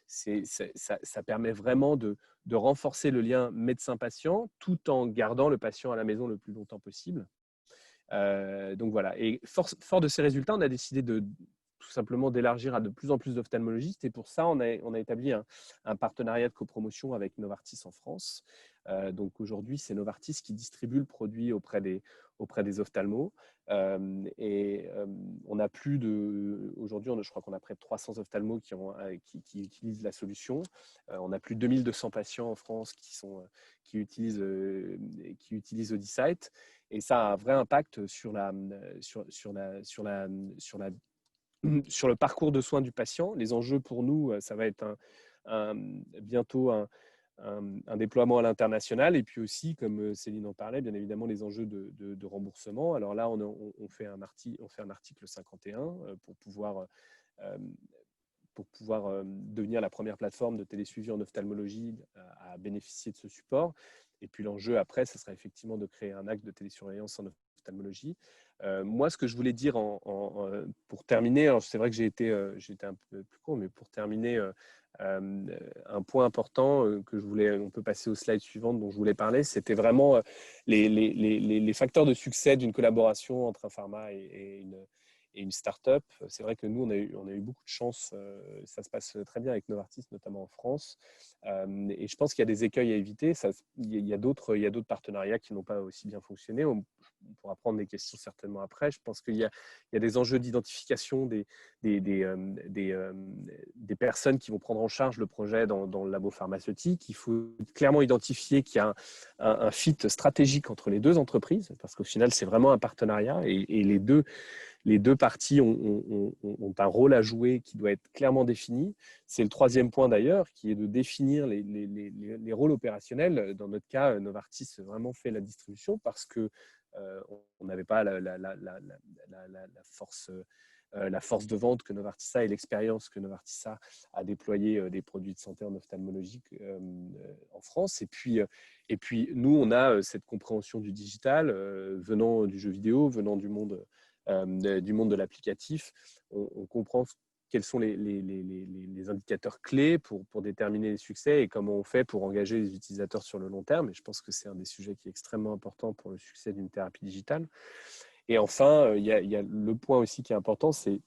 ça permet vraiment de renforcer le lien médecin-patient tout en gardant le patient à la maison le plus longtemps possible. Donc voilà, et fort de ces résultats, on a décidé tout simplement d'élargir à de plus en plus d'ophtalmologistes. Et pour ça, on a établi un partenariat de copromotion avec Novartis en France. Donc aujourd'hui, c'est Novartis qui distribue le produit auprès des ophtalmos. On a aujourd'hui, je crois qu'on a près de 300 ophtalmos qui utilisent la solution. On a plus de 2200 patients en France qui utilisent ODYSIGHT. Et ça a un vrai impact sur le parcours de soins du patient. Les enjeux pour nous, ça va être bientôt un déploiement à l'international. Et puis aussi, comme Céline en parlait, bien évidemment, les enjeux de remboursement. Alors là, on fait un article 51 pour pouvoir devenir la première plateforme de télésuivi en ophtalmologie à bénéficier de ce support. Et puis l'enjeu après, ce sera effectivement de créer un acte de télésurveillance en ophtalmologie. Moi, ce que je voulais dire pour terminer, alors c'est vrai que j'ai été un peu plus court, mais pour terminer, un point important on peut passer aux slides suivantes dont je voulais parler, c'était vraiment les facteurs de succès d'une collaboration entre un pharma et une start-up. C'est vrai que nous, on a eu beaucoup de chance. Ça se passe très bien avec Novartis, notamment en France. Et je pense qu'il y a des écueils à éviter. Il y a d'autres partenariats qui n'ont pas aussi bien fonctionné. On pourra prendre des questions certainement après. Je pense qu'il y a des enjeux d'identification des personnes qui vont prendre en charge le projet dans le labo pharmaceutique. Il faut clairement identifier qu'il y a un fit stratégique entre les deux entreprises, parce qu'au final, c'est vraiment un partenariat et les deux parties ont un rôle à jouer qui doit être clairement défini. C'est le troisième point d'ailleurs, qui est de définir les rôles opérationnels. Dans notre cas, Novartis vraiment fait la distribution parce qu'on n'avait pas la force de vente que Novartis a et l'expérience que Novartis a à déployer des produits de santé en ophtalmologie en France. Et puis, nous, on a cette compréhension du digital venant du jeu vidéo, venant du monde de l'applicatif. On comprend quels sont les indicateurs clés pour déterminer les succès et comment on fait pour engager les utilisateurs sur le long terme. Et je pense que c'est un des sujets qui est extrêmement important pour le succès d'une thérapie digitale. Et enfin, il y a le point aussi qui est important, c'est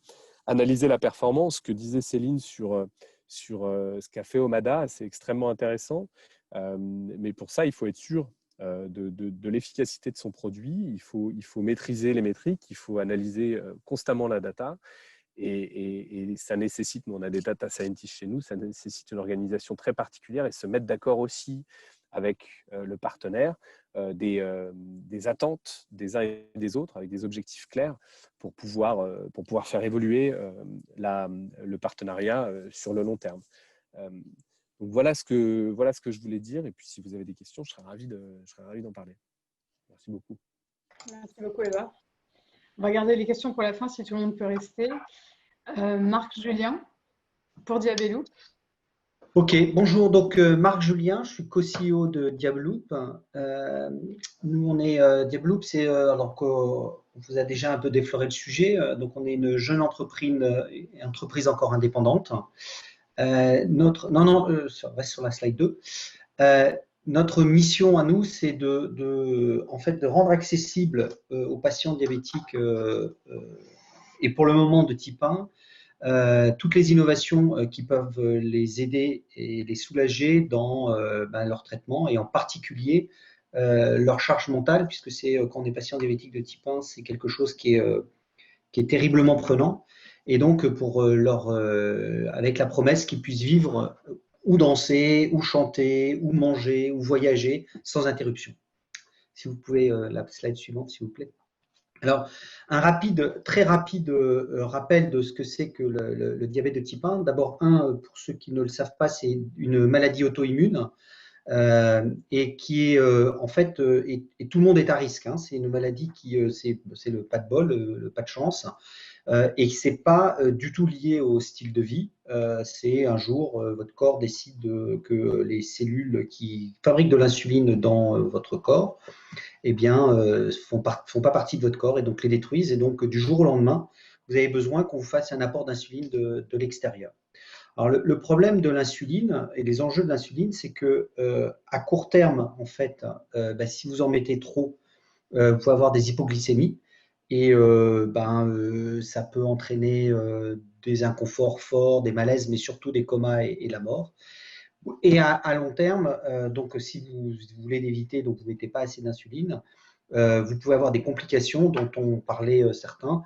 analyser la performance. Ce que disait Céline sur ce qu'a fait Omada, c'est extrêmement intéressant. Mais pour ça, il faut être sûr de l'efficacité de son produit. Il faut maîtriser les métriques, il faut analyser constamment la data. Et ça nécessite, nous on a des data scientists chez nous, ça nécessite une organisation très particulière et se mettre d'accord aussi avec le partenaire des attentes des uns et des autres, avec des objectifs clairs pour pouvoir faire évoluer le partenariat sur le long terme. Donc voilà ce que je voulais dire. Et puis si vous avez des questions, je serais ravi d'en parler. Merci beaucoup. Merci beaucoup, Eva. On va garder les questions pour la fin si tout le monde peut rester. Marc Julien pour Diabeloop. Ok, bonjour. Donc Marc Julien, je suis co-CEO de Diabeloop. Nous, on est Diabeloop, c'est alors qu'on vous a déjà un peu défloré le sujet. Donc on est une jeune entreprise encore indépendante. On reste sur la slide 2. Notre mission à nous, c'est en fait, de rendre accessible aux patients diabétiques et pour le moment de type 1, toutes les innovations qui peuvent les aider et les soulager dans leur traitement et en particulier leur charge mentale, puisque quand on est patient diabétique de type 1, c'est quelque chose qui est terriblement prenant. Et donc, avec la promesse qu'ils puissent vivre ou danser, ou chanter, ou manger, ou voyager sans interruption. Si vous pouvez, la slide suivante, s'il vous plaît. Alors, un très rapide rappel de ce que c'est que le diabète de type 1. D'abord, pour ceux qui ne le savent pas, c'est une maladie auto-immune et qui est en fait, et tout le monde est à risque. Hein. C'est une maladie c'est le pas de bol, le pas de chance. Et ce n'est pas du tout lié au style de vie. C'est un jour, votre corps décide que les cellules qui fabriquent de l'insuline dans votre corps font pas partie de votre corps et donc les détruisent. Et donc, du jour au lendemain, vous avez besoin qu'on vous fasse un apport d'insuline de l'extérieur. Alors, le problème de l'insuline et les enjeux de l'insuline, c'est que à court terme, en fait, si vous en mettez trop, vous pouvez avoir des hypoglycémies. Et ça peut entraîner des inconforts forts, des malaises, mais surtout des comas et la mort. Et à long terme, donc si vous voulez l'éviter, donc vous ne mettez pas assez d'insuline, vous pouvez avoir des complications dont on parlait certains,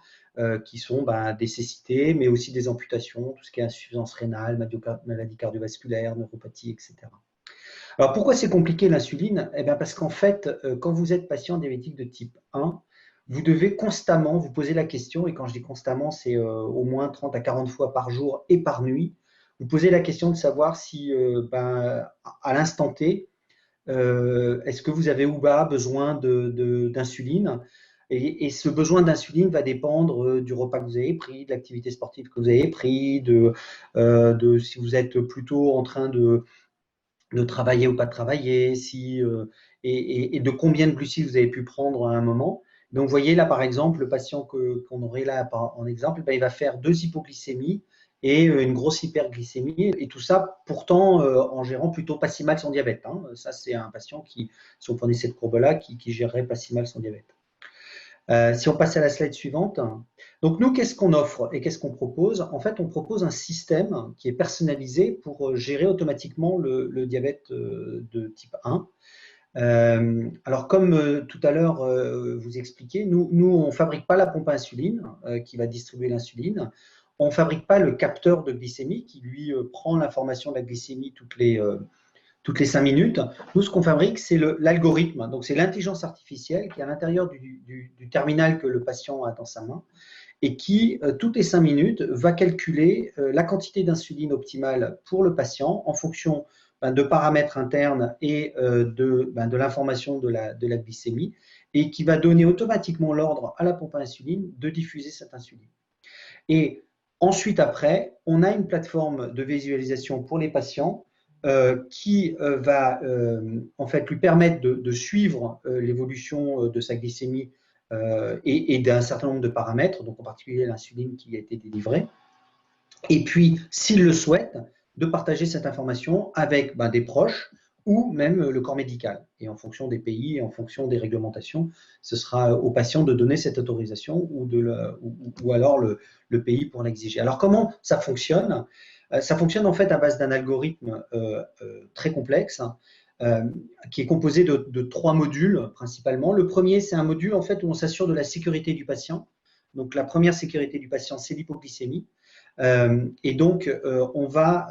qui sont des cécités, mais aussi des amputations, tout ce qui est insuffisance rénale, maladie cardiovasculaire, neuropathie, etc. Alors pourquoi c'est compliqué l'insuline? Parce qu'en fait, quand vous êtes patient diabétique de type 1, vous devez constamment vous poser la question, et quand je dis constamment, c'est au moins 30 à 40 fois par jour et par nuit, vous posez la question de savoir si, à l'instant T, est-ce que vous avez ou pas besoin d'insuline et ce besoin d'insuline va dépendre du repas que vous avez pris, de l'activité sportive que vous avez pris, de si vous êtes plutôt en train de travailler ou pas de travailler, et de combien de glucides vous avez pu prendre à un moment. Donc, vous voyez là, par exemple, le patient qu'on aurait là en exemple, il va faire 2 hypoglycémies et une grosse hyperglycémie, et tout ça pourtant en gérant plutôt pas si mal son diabète. Hein. Ça, c'est un patient qui, si on prenait cette courbe-là, qui gérerait pas si mal son diabète. Si on passe à la slide suivante. Donc nous, qu'est-ce qu'on offre et qu'est-ce qu'on propose? En fait, on propose un système qui est personnalisé pour gérer automatiquement le diabète de type 1. Alors, comme tout à l'heure vous expliquez, nous on ne fabrique pas la pompe à insuline qui va distribuer l'insuline. On ne fabrique pas le capteur de glycémie qui, lui, prend l'information de la glycémie toutes les 5 minutes. Nous, ce qu'on fabrique, c'est l'algorithme. Donc, c'est l'intelligence artificielle qui est à l'intérieur du terminal que le patient a dans sa main et qui, toutes les 5 minutes, va calculer la quantité d'insuline optimale pour le patient en fonction de paramètres internes et de l'information de la glycémie, et qui va donner automatiquement l'ordre à la pompe à insuline de diffuser cette insuline. Et ensuite, après, on a une plateforme de visualisation pour les patients qui va en fait lui permettre de suivre l'évolution de sa glycémie et d'un certain nombre de paramètres, donc en particulier l'insuline qui a été délivrée. Et puis, s'il le souhaite, de partager cette information avec des proches ou même le corps médical. Et en fonction des pays, en fonction des réglementations, ce sera au patient de donner cette autorisation ou alors le pays pour l'exiger. Alors, comment ça fonctionne? Ça fonctionne en fait à base d'un algorithme très complexe qui est composé de 3 modules principalement. Le premier, c'est un module en fait où on s'assure de la sécurité du patient. Donc, la première sécurité du patient, c'est l'hypoglycémie. Et donc, on va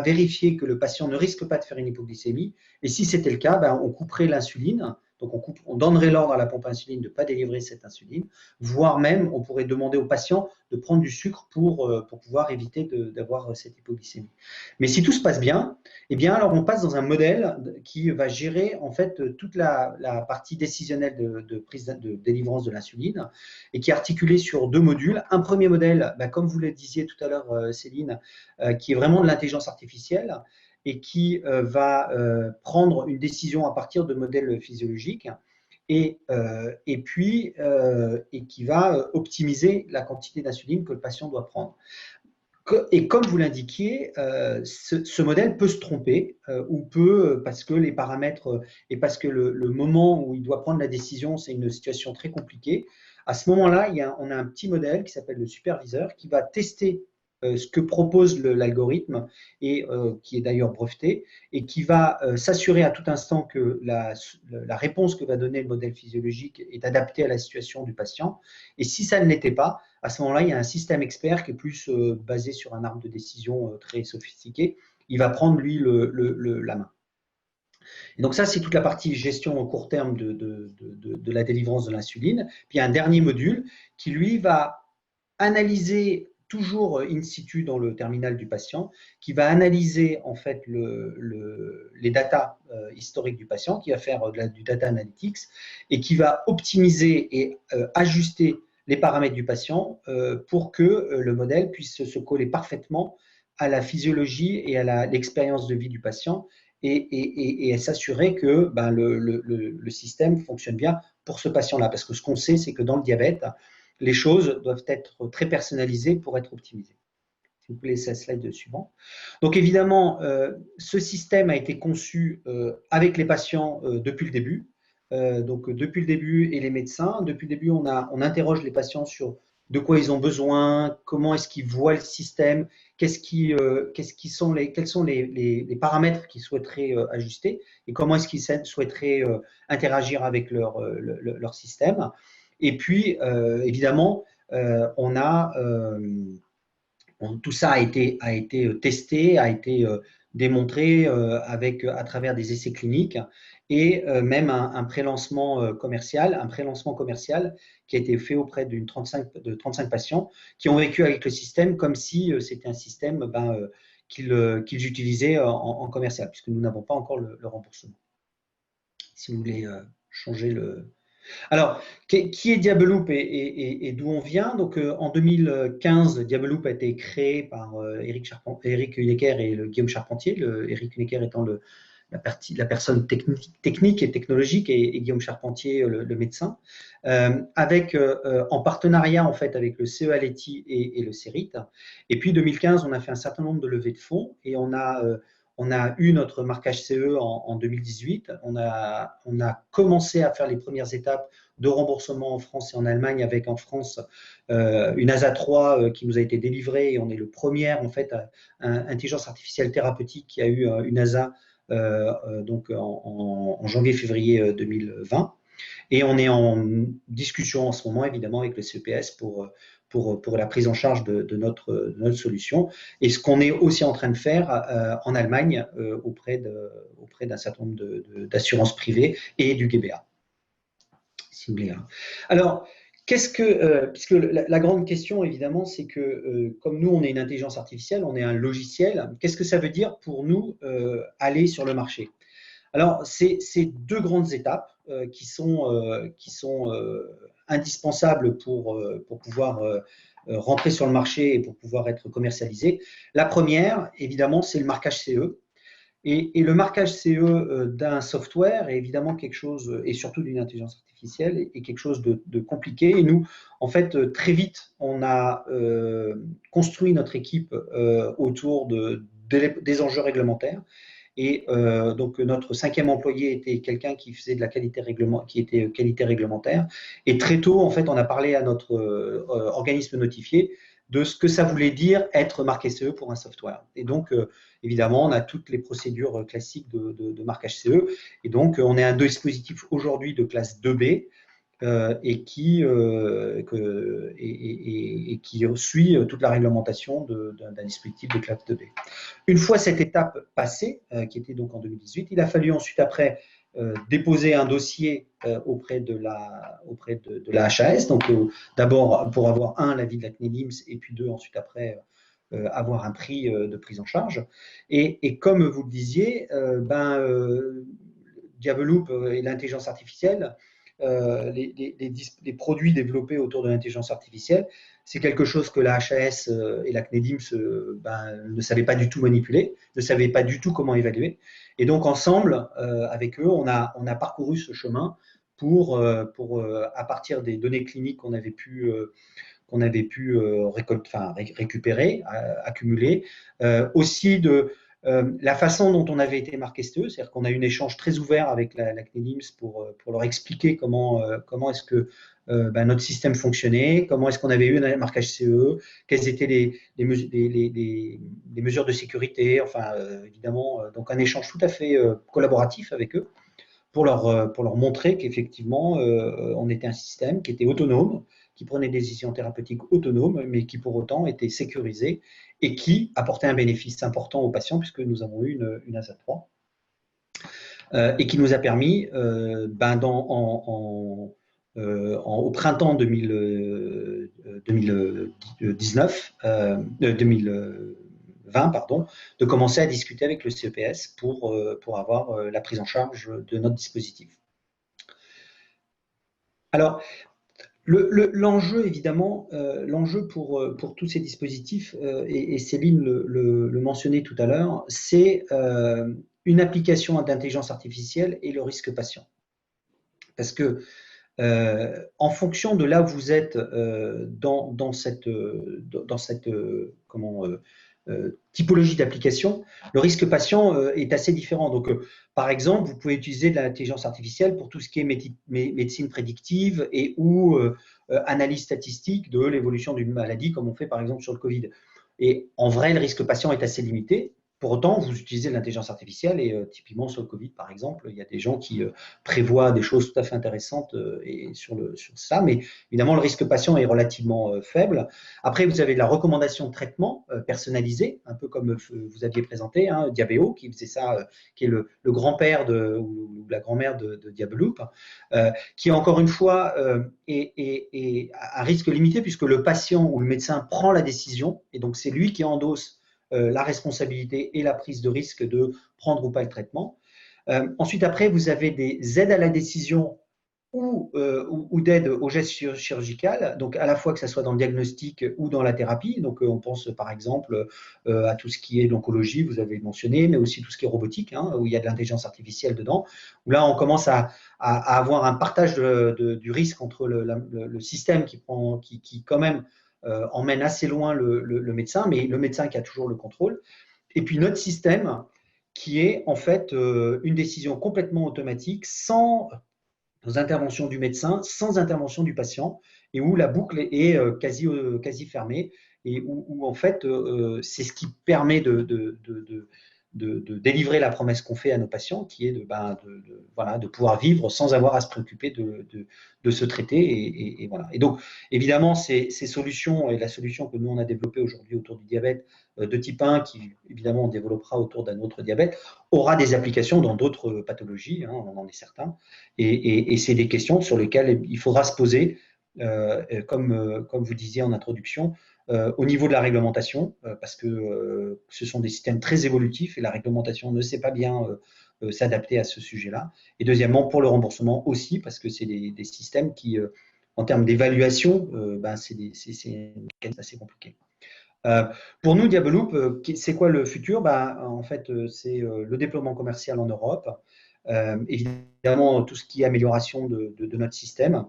vérifier que le patient ne risque pas de faire une hypoglycémie. Et si c'était le cas, on couperait l'insuline. Donc, on donnerait l'ordre à la pompe à insuline de ne pas délivrer cette insuline, voire même, on pourrait demander au patient de prendre du sucre pour pouvoir éviter d'avoir cette hypoglycémie. Mais si tout se passe bien, eh bien, alors on passe dans un modèle qui va gérer en fait toute la partie décisionnelle de délivrance de l'insuline et qui est articulé sur 2 modules. Un premier modèle, comme vous le disiez tout à l'heure, Céline, qui est vraiment de l'intelligence artificielle et qui va prendre une décision à partir de modèles physiologiques et qui va optimiser la quantité d'insuline que le patient doit prendre. Et comme vous l'indiquiez, ce modèle peut se tromper ou parce que les paramètres et parce que le moment où il doit prendre la décision, c'est une situation très compliquée. À ce moment-là, on a un petit modèle qui s'appelle le superviseur qui va tester ce que propose l'algorithme et qui est d'ailleurs breveté et qui va s'assurer à tout instant que la réponse que va donner le modèle physiologique est adaptée à la situation du patient. Et si ça ne l'était pas, à ce moment-là, il y a un système expert qui est plus basé sur un arbre de décision très sophistiqué. Il va prendre, lui, la main. Et donc ça, c'est toute la partie gestion au court terme de la délivrance de l'insuline. Puis il y a un dernier module qui, lui, va analyser toujours in situ dans le terminal du patient, qui va analyser en fait les datas historiques du patient, qui va faire du data analytics et qui va optimiser et ajuster les paramètres du patient pour que le modèle puisse se coller parfaitement à la physiologie et à l'expérience de vie du patient et s'assurer que le système fonctionne bien pour ce patient-là. Parce que ce qu'on sait, c'est que dans le diabète, les choses doivent être très personnalisées pour être optimisées. Si vous voulez, c'est la slide suivante. Donc évidemment, ce système a été conçu avec les patients depuis le début. Donc depuis le début et les médecins. Depuis le début, on interroge les patients sur de quoi ils ont besoin, comment est-ce qu'ils voient le système, quels sont les paramètres qu'ils souhaiteraient ajuster et comment est-ce qu'ils souhaiteraient interagir avec leur système. Et puis, évidemment, tout ça a été testé, a été démontré à travers des essais cliniques et même un prélancement commercial qui a été fait auprès de 35 patients qui ont vécu avec le système comme si c'était un système qu'ils utilisaient en commercial, puisque nous n'avons pas encore le remboursement. Si vous voulez changer le… Alors, qui est Diabeloop et d'où on vient? Donc, en 2015, Diabeloop a été créé par Eric Huneker et Guillaume Charpentier, Eric Huneker étant la personne technique et technologique et Guillaume Charpentier, le médecin, en partenariat en fait avec le CEA-Leti et le CERIT. Et puis 2015, on a fait un certain nombre de levées de fonds et on a eu notre marquage CE en 2018. On a commencé à faire les premières étapes de remboursement en France et en Allemagne avec en France une ASA 3 qui nous a été délivrée et on est le premier en fait intelligence artificielle thérapeutique qui a eu une ASA donc en janvier-février 2020. Et on est en discussion en ce moment évidemment avec le CEPS pour la prise en charge de notre solution. Et ce qu'on est aussi en train de faire en Allemagne auprès d'un certain nombre d'assurances privées et du GBA. Si vous voulez. Alors, puisque la grande question, évidemment, c'est que comme nous, on est une intelligence artificielle, on est un logiciel, qu'est-ce que ça veut dire pour nous aller sur le marché? Alors, c'est 2 grandes étapes qui sont indispensables pour pouvoir rentrer sur le marché et pour pouvoir être commercialisé. La première, évidemment, c'est le marquage CE, Et le marquage CE d'un software est évidemment quelque chose, et surtout d'une intelligence artificielle, est quelque chose de compliqué. Et nous, en fait, très vite, on a construit notre équipe autour des enjeux réglementaires. Et donc, notre 5e employé était quelqu'un qui faisait de la qui était qualité réglementaire. Et très tôt, en fait, on a parlé à notre organisme notifié de ce que ça voulait dire être marqué CE pour un software. Et donc, évidemment, on a toutes les procédures classiques de marquage CE. Et donc, on est un dispositif aujourd'hui de classe 2B et qui suit toute la réglementation d'un dispositif de classe 2B. Une fois cette étape passée, qui était donc en 2018, il a fallu ensuite après déposer un dossier auprès de la HAS, donc d'abord pour avoir l'avis de la CNEDIMS et puis ensuite après avoir un prix de prise en charge. Et comme vous le disiez, Diabeloop et l'intelligence artificielle, les produits développés autour de l'intelligence artificielle, c'est quelque chose que la HAS et la CNEDIMS ne savaient pas du tout manipuler, ne savaient pas du tout comment évaluer. Et donc, ensemble, avec eux, on a parcouru ce chemin pour à partir des données cliniques qu'on avait pu récupérer, accumuler, aussi de la façon dont on avait été marqué CE, c'est-à-dire qu'on a eu un échange très ouvert avec la CNEDIMS pour leur expliquer comment est-ce que notre système fonctionnait, comment est-ce qu'on avait eu un marquage CE, quelles étaient les mesures de sécurité, enfin évidemment, donc un échange tout à fait collaboratif avec eux pour leur montrer qu'effectivement on était un système qui était autonome, qui prenait des décisions thérapeutiques autonomes, mais qui pour autant était sécurisé et qui apportait un bénéfice important aux patients, puisque nous avons eu une ASA3, et qui nous a permis, au printemps 2020, pardon, de commencer à discuter avec le CEPS pour avoir la prise en charge de notre dispositif. Alors, l'enjeu, évidemment, l'enjeu pour tous ces dispositifs, et Céline le mentionnait tout à l'heure, c'est une application d'intelligence artificielle et le risque patient. Parce que en fonction de là où vous êtes dans cette typologie d'application, le risque patient est assez différent. Donc, par exemple, vous pouvez utiliser de l'intelligence artificielle pour tout ce qui est médecine prédictive et ou analyse statistique de l'évolution d'une maladie, comme on fait par exemple sur le Covid. Et en vrai, le risque patient est assez limité. Pour autant, vous utilisez l'intelligence artificielle et typiquement sur le Covid, par exemple, il y a des gens qui prévoient des choses tout à fait intéressantes sur ça, mais évidemment, le risque patient est relativement faible. Après, vous avez de la recommandation de traitement personnalisée, un peu comme vous aviez présenté, Diabeo, qui faisait ça, qui est le grand-père ou la grand-mère de Diabeloop, qui, encore une fois, est à risque limité puisque le patient ou le médecin prend la décision, et donc c'est lui qui endosse la responsabilité et la prise de risque de prendre ou pas le traitement. Ensuite, après, vous avez des aides à la décision ou d'aide au geste chirurgical, donc à la fois que ce soit dans le diagnostic ou dans la thérapie. Donc, on pense par exemple à tout ce qui est l'oncologie, vous avez mentionné, mais aussi tout ce qui est robotique, où il y a de l'intelligence artificielle dedans, où là, on commence à avoir un partage du risque entre le système qui quand même emmène assez loin le médecin, mais le médecin qui a toujours le contrôle. Et puis notre système qui est en fait une décision complètement automatique, sans intervention du médecin, sans intervention du patient, et où la boucle est quasi fermée, et où en fait c'est ce qui permet de délivrer la promesse qu'on fait à nos patients, qui est de pouvoir vivre sans avoir à se préoccuper de se traiter. Et voilà. Et donc, évidemment, ces solutions, et la solution que nous, on a développée aujourd'hui autour du diabète de type 1, qui, évidemment, on développera autour d'un autre diabète, aura des applications dans d'autres pathologies, on en est certain. Et c'est des questions sur lesquelles il faudra se poser, comme vous disiez en introduction, au niveau de la réglementation, parce que ce sont des systèmes très évolutifs et la réglementation ne sait pas bien s'adapter à ce sujet-là. Et deuxièmement, pour le remboursement aussi, parce que c'est des systèmes qui, en termes d'évaluation, c'est assez compliqué. Pour nous, Diabeloop, c'est quoi le futur? En fait, c'est le déploiement commercial en Europe, évidemment tout ce qui est amélioration de notre système.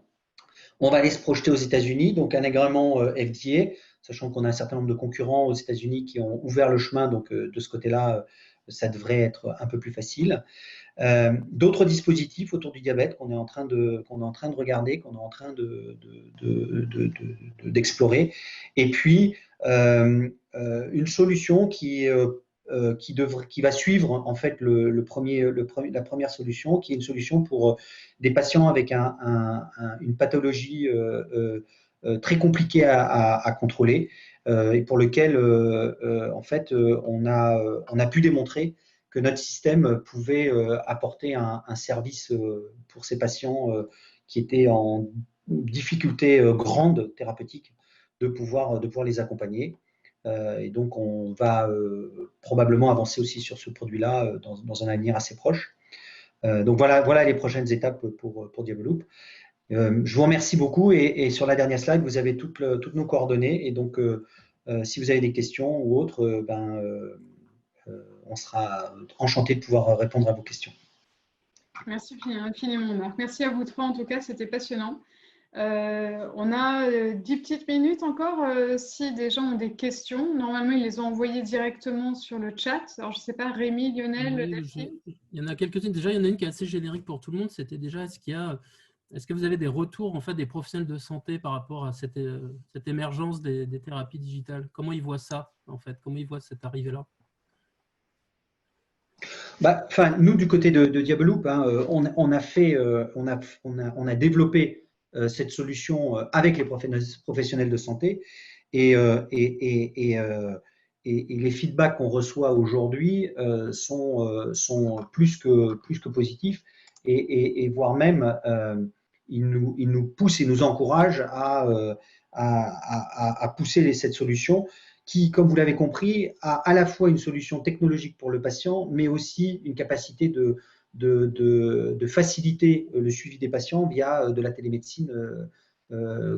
On va aller se projeter aux États-Unis, donc un agrément FDA, sachant qu'on a un certain nombre de concurrents aux États-Unis qui ont ouvert le chemin, donc de ce côté-là, ça devrait être un peu plus facile. D'autres dispositifs autour du diabète qu'on est en train de regarder, qu'on est en train d'explorer. Et puis, une solution qui va suivre en fait la première solution, qui est une solution pour des patients avec une pathologie très compliquée à contrôler, et pour lequel en fait on a pu démontrer que notre système pouvait apporter un service pour ces patients qui étaient en difficulté grande thérapeutique, de pouvoir les accompagner. Et donc, on va probablement avancer aussi sur ce produit-là dans un avenir assez proche. Donc, voilà les prochaines étapes pour Diabeloop. Je vous remercie beaucoup. Et sur la dernière slide, vous avez toutes nos coordonnées. Et donc, si vous avez des questions ou autres, on sera enchanté de pouvoir répondre à vos questions. Merci infiniment, Marc. Merci à vous trois, en tout cas, c'était passionnant. On a 10 petites minutes encore. Si des gens ont des questions, normalement, ils les ont envoyées directement sur le chat. Alors, je ne sais pas, Rémi, Lionel, Delphine. Il y en a quelques-unes. Déjà, il y en a une qui est assez générique pour tout le monde. C'était déjà, est-ce que vous avez des retours en fait, des professionnels de santé par rapport à cette émergence des thérapies digitales? Comment ils voient ça, en fait? Comment ils voient cette arrivée-là? Nous, du côté de Diabeloop, on a développé cette solution avec les professionnels de santé, et les feedbacks qu'on reçoit aujourd'hui sont plus que positifs, et voire même ils nous poussent et nous encouragent à pousser cette solution qui, comme vous l'avez compris, a à la fois une solution technologique pour le patient, mais aussi une capacité de faciliter le suivi des patients via de la télémédecine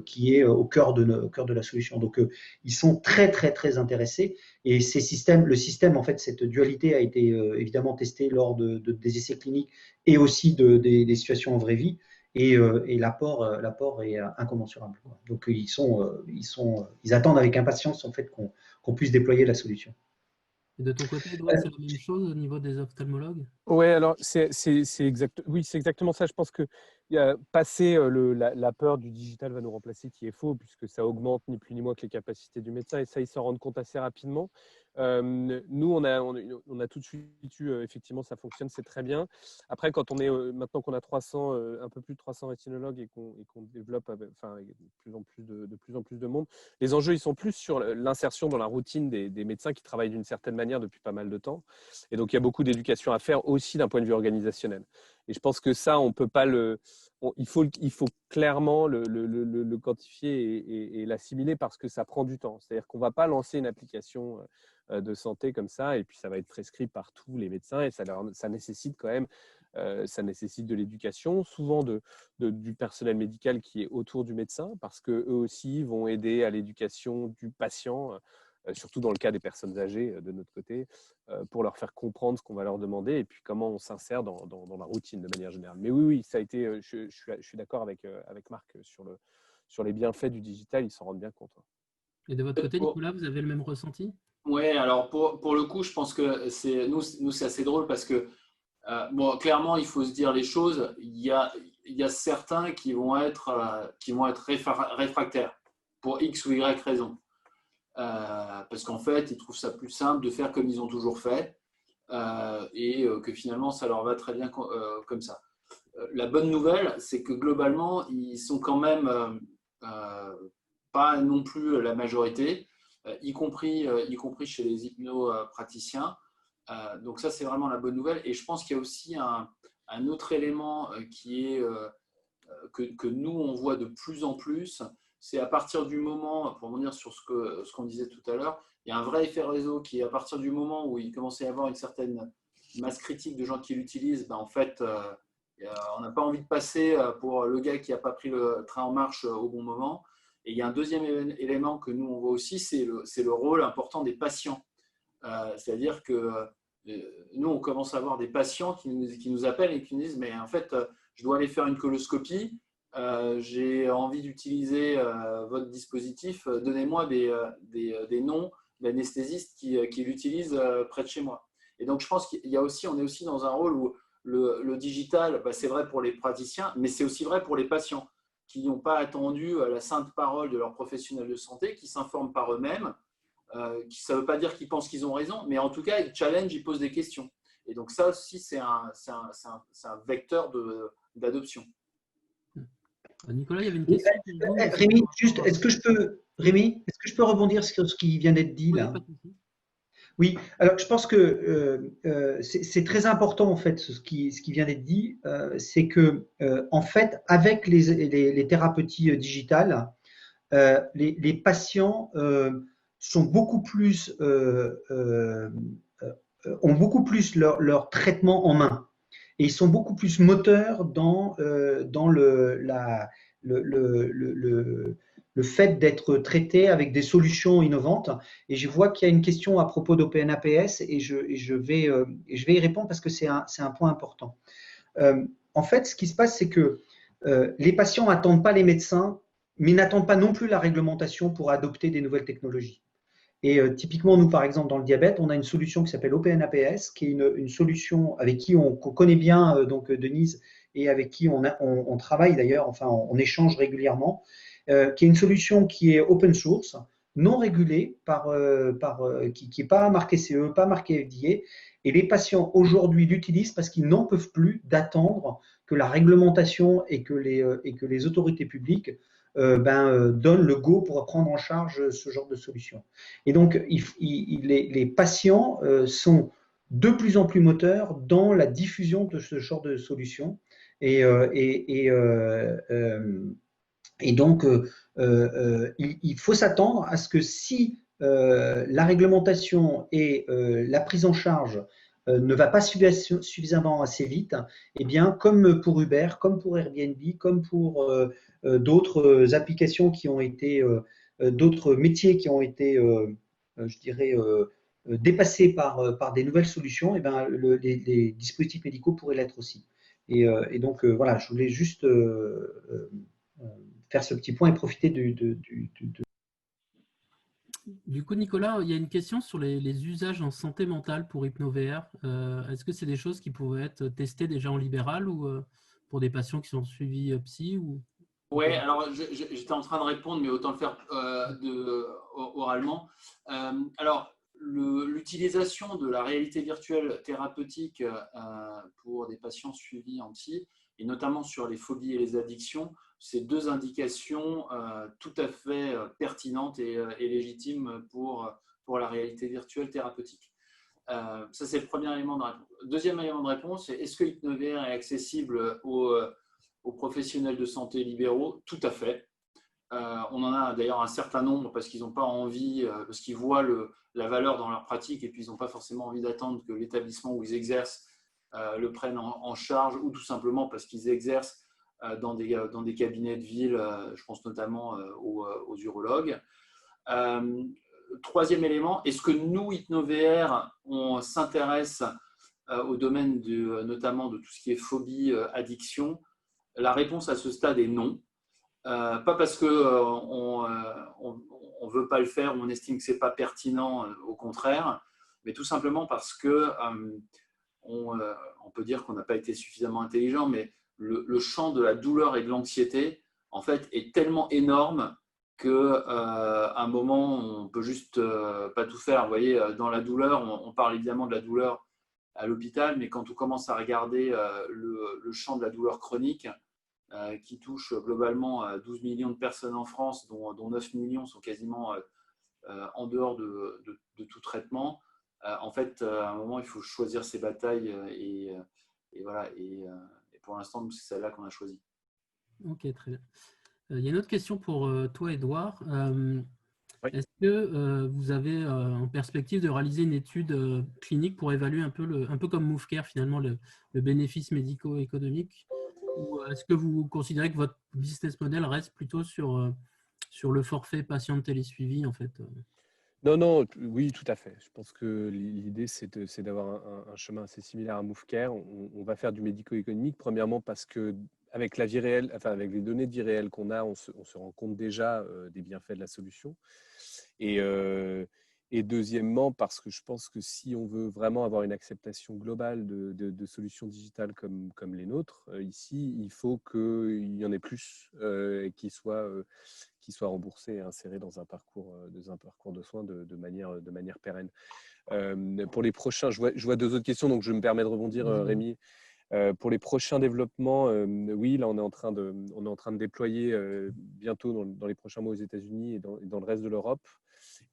qui est au cœur de la solution. Donc, ils sont très, très, très intéressés. Et le système, en fait, cette dualité a été évidemment testée lors des essais cliniques et aussi des situations en vraie vie. Et l'apport est incommensurable. Donc, ils attendent avec impatience en fait qu'on puisse déployer la solution. Et de ton côté, Edouard, c'est la même chose au niveau des ophtalmologues? Oui, alors c'est exactement ça. Je pense que passer la peur du digital va nous remplacer, qui est faux, puisque ça augmente ni plus ni moins que les capacités du médecin, et ça, ils s'en rendent compte assez rapidement. Nous, on a tout de suite eu, effectivement, ça fonctionne, c'est très bien. Après, maintenant qu'on a un peu plus de 300 rétinologues et qu'on développe avec de plus en plus de monde, les enjeux, ils sont plus sur l'insertion dans la routine des médecins qui travaillent d'une certaine manière depuis pas mal de temps. Et donc, il y a beaucoup d'éducation à faire aussi d'un point de vue organisationnel. Et je pense que ça, on peut pas il faut clairement le quantifier et l'assimiler, parce que ça prend du temps. C'est-à-dire qu'on ne va pas lancer une application de santé comme ça et puis ça va être prescrit par tous les médecins, et ça nécessite quand même de l'éducation, souvent du personnel médical qui est autour du médecin, parce qu'eux aussi vont aider à l'éducation du patient, surtout dans le cas des personnes âgées de notre côté, pour leur faire comprendre ce qu'on va leur demander et puis comment on s'insère dans la routine de manière générale. Mais oui, ça a été, je suis d'accord avec Marc sur les bienfaits du digital, ils s'en rendent bien compte. Et de votre côté, Nicolas, vous avez le même ressenti? Oui, alors pour le coup, je pense que nous c'est assez drôle, parce que clairement, il faut se dire les choses. Il y a certains qui vont être réfractaires pour X ou Y raison. Parce qu'en fait, ils trouvent ça plus simple de faire comme ils ont toujours fait, et que finalement, ça leur va très bien comme ça. La bonne nouvelle, c'est que globalement, ils sont quand même pas non plus la majorité, y compris chez les hypnopraticiens. Donc ça, c'est vraiment la bonne nouvelle. Et je pense qu'il y a aussi un autre élément qui est que nous, on voit de plus en plus. C'est à partir du moment, pour revenir sur ce qu'on disait tout à l'heure, il y a un vrai effet réseau qui est à partir du moment où il commence à y avoir une certaine masse critique de gens qui l'utilisent. En fait, on n'a pas envie de passer pour le gars qui n'a pas pris le train en marche au bon moment. Et il y a un deuxième élément que nous, on voit aussi, c'est le rôle important des patients. C'est-à-dire que nous, on commence à avoir des patients qui nous appellent et qui nous disent « mais en fait, je dois aller faire une coloscopie, j'ai envie d'utiliser votre dispositif, donnez-moi des noms d'anesthésistes qui l'utilisent près de chez moi. » Et donc, je pense qu'on est aussi dans un rôle où le digital, c'est vrai pour les praticiens, mais c'est aussi vrai pour les patients qui n'ont pas attendu la sainte parole de leurs professionnels de santé, qui s'informent par eux-mêmes. Ça ne veut pas dire qu'ils pensent qu'ils ont raison, mais en tout cas, ils challengent, ils posent des questions. Et donc, ça aussi, c'est un vecteur d'adoption. Nicolas, il y avait une question pour vous. Rémi, juste, est-ce que je peux rebondir sur ce qui vient d'être dit là? Oui, pas de souci. Oui, alors je pense que c'est très important en fait ce qui vient d'être dit, c'est que en fait avec les thérapeutiques digitales, les patients sont beaucoup plus ont beaucoup plus leur traitement en main et ils sont beaucoup plus moteurs dans le fait d'être traités avec des solutions innovantes. Et je vois qu'il y a une question à propos d'OpenAPS et je vais y répondre parce que c'est un point important. En fait, ce qui se passe, c'est que les patients n'attendent pas les médecins, mais n'attendent pas non plus la réglementation pour adopter des nouvelles technologies. Et typiquement, nous, par exemple, dans le diabète, on a une solution qui s'appelle OpenAPS, qui est une solution avec qui on connaît bien donc Denise et avec qui on travaille d'ailleurs, enfin, on échange régulièrement, qui est une solution qui est open source, non régulée, qui n'est pas marquée CE, pas marquée FDA. Et les patients aujourd'hui l'utilisent parce qu'ils n'en peuvent plus d'attendre que la réglementation et que les autorités publiques donnent le go pour prendre en charge ce genre de solution. Et donc, les patients sont de plus en plus moteurs dans la diffusion de ce genre de solutions. Et donc, il faut s'attendre à ce que si la réglementation et la prise en charge ne va pas suffisamment assez vite, eh bien, comme pour Uber, comme pour Airbnb, comme pour d'autres applications qui ont été, d'autres métiers qui ont été, je dirais, dépassés par des nouvelles solutions, eh bien, les dispositifs médicaux pourraient l'être aussi. Et donc, voilà, je voulais juste faire ce petit point et profiter Du coup, Nicolas, il y a une question sur les usages en santé mentale pour HypnoVR. Est-ce que c'est des choses qui pourraient être testées déjà en libéral ou pour des patients qui sont suivis psy ou... Oui, alors j'étais en train de répondre, mais autant le faire oralement. Alors, l'utilisation de la réalité virtuelle thérapeutique pour des patients suivis en psy, et notamment sur les phobies et les addictions, c'est deux indications tout à fait pertinentes et légitimes pour la réalité virtuelle thérapeutique. Ça, c'est le premier élément de réponse. Deuxième élément de réponse, c'est est-ce que HypnoVR est accessible aux professionnels de santé libéraux? Tout à fait. On en a d'ailleurs un certain nombre parce qu'ils n'ont pas envie, parce qu'ils voient la valeur dans leur pratique et puis ils n'ont pas forcément envie d'attendre que l'établissement où ils exercent le prenne en charge, ou tout simplement parce qu'ils exercent dans des cabinets de ville, je pense notamment aux urologues. Troisième élément, est-ce que nous, HypnoVR, on s'intéresse au domaine notamment de tout ce qui est phobie, addiction? La réponse à ce stade est non. Pas parce qu'on ne veut pas le faire ou on estime que ce n'est pas pertinent, au contraire, mais tout simplement parce que on peut dire qu'on n'a pas été suffisamment intelligent, mais le champ de la douleur et de l'anxiété, en fait, est tellement énorme qu'à un moment, on ne peut juste pas tout faire. Vous voyez, dans la douleur, on parle évidemment de la douleur à l'hôpital, mais quand on commence à regarder le champ de la douleur chronique, qui touche globalement 12 millions de personnes en France, dont 9 millions sont quasiment en dehors de tout traitement. En fait, à un moment, il faut choisir ses batailles et voilà. Et pour l'instant, c'est celle-là qu'on a choisie. Ok, très bien. Il y a une autre question pour toi, Edouard. Oui. Est-ce que vous avez en perspective de réaliser une étude clinique pour évaluer un peu comme MoveCare, finalement, le bénéfice médico-économique? Ou est-ce que vous considérez que votre business model reste plutôt sur sur le forfait patient de télésuivi, en fait. Non, non, oui, tout à fait. Je pense que l'idée, c'est d'avoir un chemin assez similaire à MoveCare. On va faire du médico-économique, premièrement parce que avec la vie réelle, enfin avec les données de vie réelle qu'on a, on se rend compte déjà des bienfaits de la solution. Et deuxièmement, parce que je pense que si on veut vraiment avoir une acceptation globale de solutions digitales comme les nôtres, ici, il faut qu'il y en ait plus qui soient remboursés et insérés dans un parcours de soins de manière pérenne. Pour les prochains, je vois deux autres questions, donc je me permets de rebondir, Rémi. Pour les prochains développements, oui, là, on est en train de déployer bientôt dans les prochains mois aux États-Unis et dans le reste de l'Europe.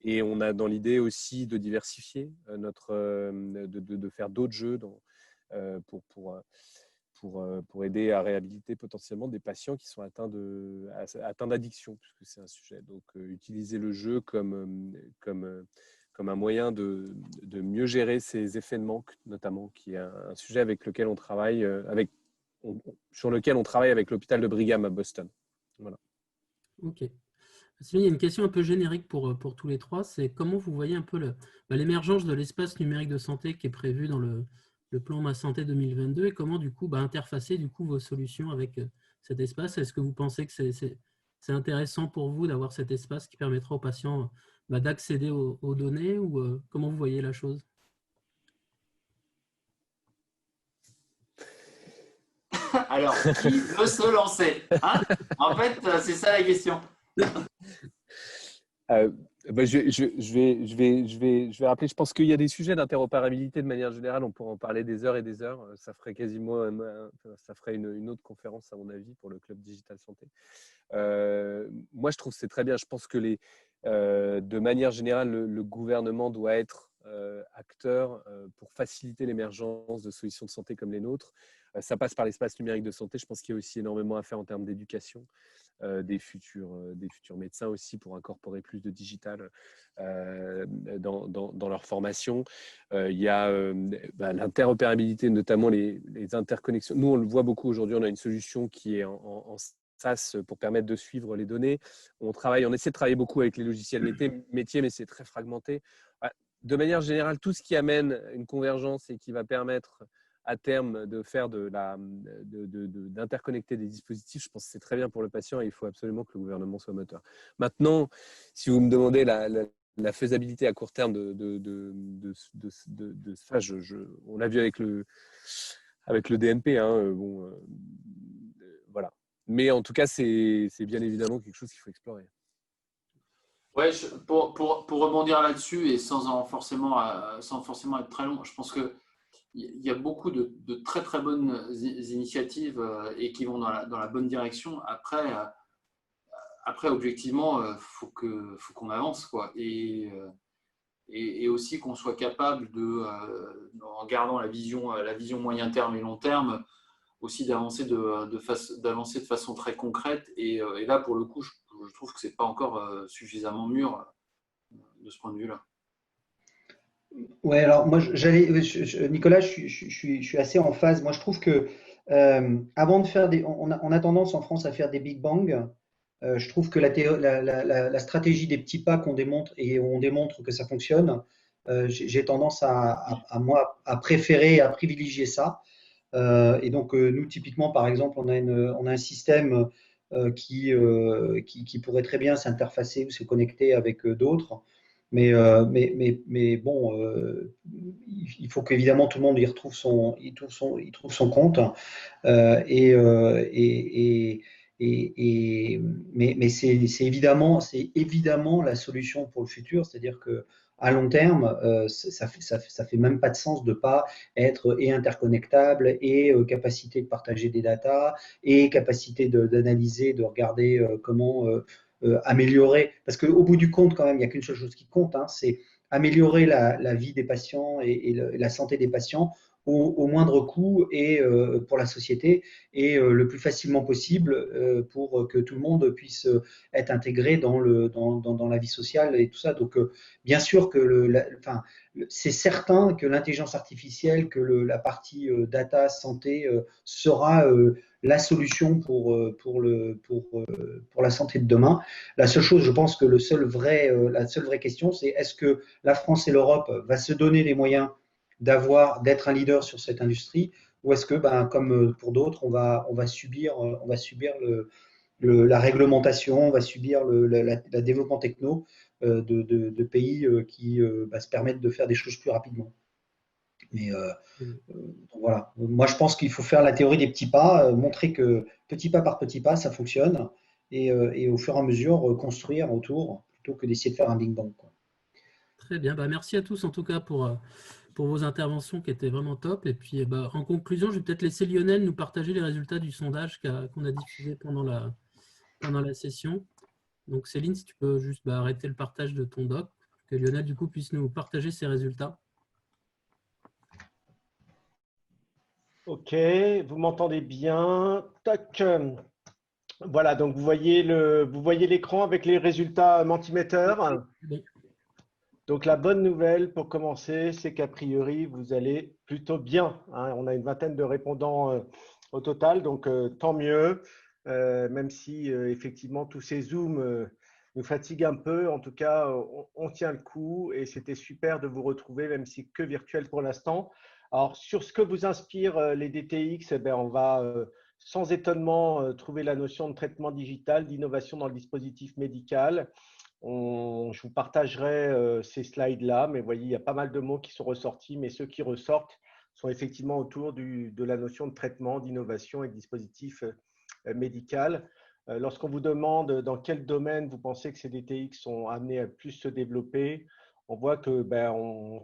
Et on a dans l'idée aussi de diversifier de faire d'autres jeux pour aider à réhabiliter potentiellement des patients qui sont atteints d'addiction, puisque c'est un sujet. Donc, utiliser le jeu comme un moyen de mieux gérer ces effets de manque, notamment, qui est un sujet avec lequel on travaille, sur lequel on travaille avec l'hôpital de Brigham à Boston. Voilà. Ok. Sylvain, il y a une question un peu générique pour tous les trois, c'est comment vous voyez un peu l'émergence de l'espace numérique de santé qui est prévu dans le plan Ma Santé 2022 et comment du coup interfacer vos solutions avec cet espace. Est-ce que vous pensez que c'est intéressant pour vous d'avoir cet espace qui permettra aux patients d'accéder aux données ou comment vous voyez la chose? Alors, qui veut se lancer, hein? En fait, c'est ça la question. Je vais rappeler, je pense qu'il y a des sujets d'interopérabilité de manière générale, on pourrait en parler des heures et des heures, ça ferait quasiment ça ferait une autre conférence à mon avis pour le Club Digital Santé. Moi je trouve que c'est très bien, je pense que de manière générale le gouvernement doit être acteur pour faciliter l'émergence de solutions de santé comme les nôtres. Ça passe par l'espace numérique de santé, je pense qu'il y a aussi énormément à faire en termes d'éducation. Des futurs médecins aussi pour incorporer plus de digital dans leur formation. Il y a l'interopérabilité, notamment les interconnexions. Nous, on le voit beaucoup aujourd'hui, on a une solution qui est en SaaS pour permettre de suivre les données. On essaie de travailler beaucoup avec les logiciels métiers, mais c'est très fragmenté. De manière générale, tout ce qui amène une convergence et qui va permettre à terme de faire d'interconnecter des dispositifs, je pense que c'est très bien pour le patient et il faut absolument que le gouvernement soit moteur. Maintenant, si vous me demandez la faisabilité à court terme de ça, on l'a vu avec le DNP, hein, voilà. Mais en tout cas, c'est bien évidemment quelque chose qu'il faut explorer. Ouais, pour rebondir là-dessus et sans forcément être très long, je pense que il y a beaucoup de très très bonnes initiatives et qui vont dans la bonne direction. Après objectivement, faut qu'on avance, quoi. Et aussi qu'on soit capable en gardant la vision moyen terme et long terme, aussi d'avancer de façon très concrète. Et là, pour le coup, je trouve que c'est pas encore suffisamment mûr de ce point de vue-là. Ouais, alors moi, Nicolas, je suis assez en phase. Moi, je trouve que avant de faire on a tendance en France à faire des big bang. Je trouve que la stratégie des petits pas qu'on démontre et on démontre que ça fonctionne, j'ai tendance à préférer, à privilégier ça. Et donc, nous, typiquement, par exemple, on a un système qui pourrait très bien s'interfacer ou se connecter avec d'autres. Mais bon, il faut qu'évidemment tout le monde y trouve son compte. Mais c'est évidemment la solution pour le futur, c'est-à-dire que à long terme, ça fait même pas de sens de pas être et interconnectable et capacité de partager des datas et capacité d'analyser, de regarder comment améliorer. Parce qu'au bout du compte, quand même, il n'y a qu'une seule chose qui compte, hein, c'est améliorer la vie des patients et la santé des patients au moindre coût et pour la société et le plus facilement possible pour que tout le monde puisse être intégré dans la vie sociale et tout ça. Donc, bien sûr que c'est certain que l'intelligence artificielle, que la partie data santé sera la solution pour la santé de demain. La seule chose, je pense que la seule vraie question, c'est est-ce que la France et l'Europe va se donner les moyens d'être un leader sur cette industrie, ou est-ce que, comme pour d'autres, on va subir la réglementation, on va subir le développement techno de pays qui se permettent de faire des choses plus rapidement. Mais voilà, moi je pense qu'il faut faire la théorie des petits pas, montrer que petit pas par petit pas, ça fonctionne, et au fur et à mesure construire autour, plutôt que d'essayer de faire un Big Bang, quoi. Très bien, merci à tous en tout cas pour vos interventions qui étaient vraiment top. Et puis en conclusion, je vais peut-être laisser Lionel nous partager les résultats du sondage qu'on a diffusé pendant la session. Donc Céline, si tu peux juste arrêter le partage de ton doc, que Lionel du coup puisse nous partager ses résultats. Ok, vous m'entendez bien. Tac. Voilà, donc vous voyez l'écran avec les résultats Mentimeter. Oui. Donc la bonne nouvelle pour commencer, c'est qu'a priori, vous allez plutôt bien, hein. On a une vingtaine de répondants au total, donc tant mieux, même si effectivement tous ces Zooms nous fatiguent un peu. En tout cas, on tient le coup et c'était super de vous retrouver, même si que virtuel pour l'instant. Alors, sur ce que vous inspirent les DTX, on va sans étonnement trouver la notion de traitement digital, d'innovation dans le dispositif médical. Je vous partagerai ces slides-là, mais vous voyez, il y a pas mal de mots qui sont ressortis, mais ceux qui ressortent sont effectivement autour de la notion de traitement, d'innovation et de dispositif médical. Lorsqu'on vous demande dans quel domaine vous pensez que ces DTX sont amenés à plus se développer, on voit que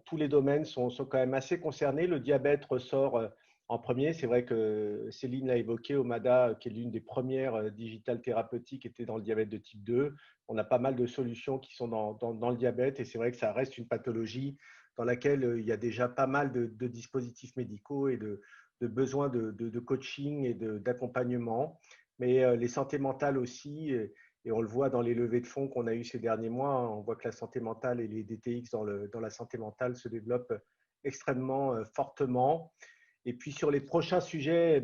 tous les domaines sont quand même assez concernés. Le diabète ressort en premier. C'est vrai que Céline l'a évoqué, Omada, qui est l'une des premières digitales thérapeutiques, était dans le diabète de type 2. On a pas mal de solutions qui sont dans le diabète et c'est vrai que ça reste une pathologie dans laquelle il y a déjà pas mal de dispositifs médicaux et de besoins de coaching et d'accompagnement. Mais les santé mentales aussi, et on le voit dans les levées de fonds qu'on a eues ces derniers mois, hein, on voit que la santé mentale et les DTX dans la santé mentale se développent extrêmement fortement. Et puis sur les prochains sujets,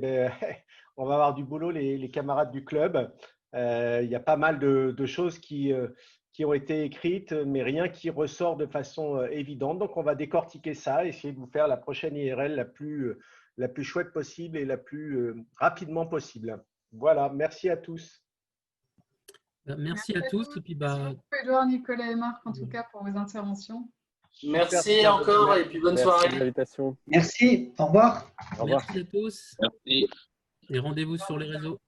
on va avoir du boulot, les camarades du club. Il y a pas mal de choses qui ont été écrites, mais rien qui ressort de façon évidente. Donc, on va décortiquer ça, essayer de vous faire la prochaine IRL la plus chouette possible et la plus rapidement possible. Voilà, merci à tous. Merci à tous. Et puis, Merci beaucoup, Edouard, Nicolas et Marc, en tout cas, pour vos interventions. Merci encore et puis bonne soirée. Merci de l'invitation. Merci, au revoir. Au revoir. Merci à tous. Merci. Et rendez-vous sur les réseaux.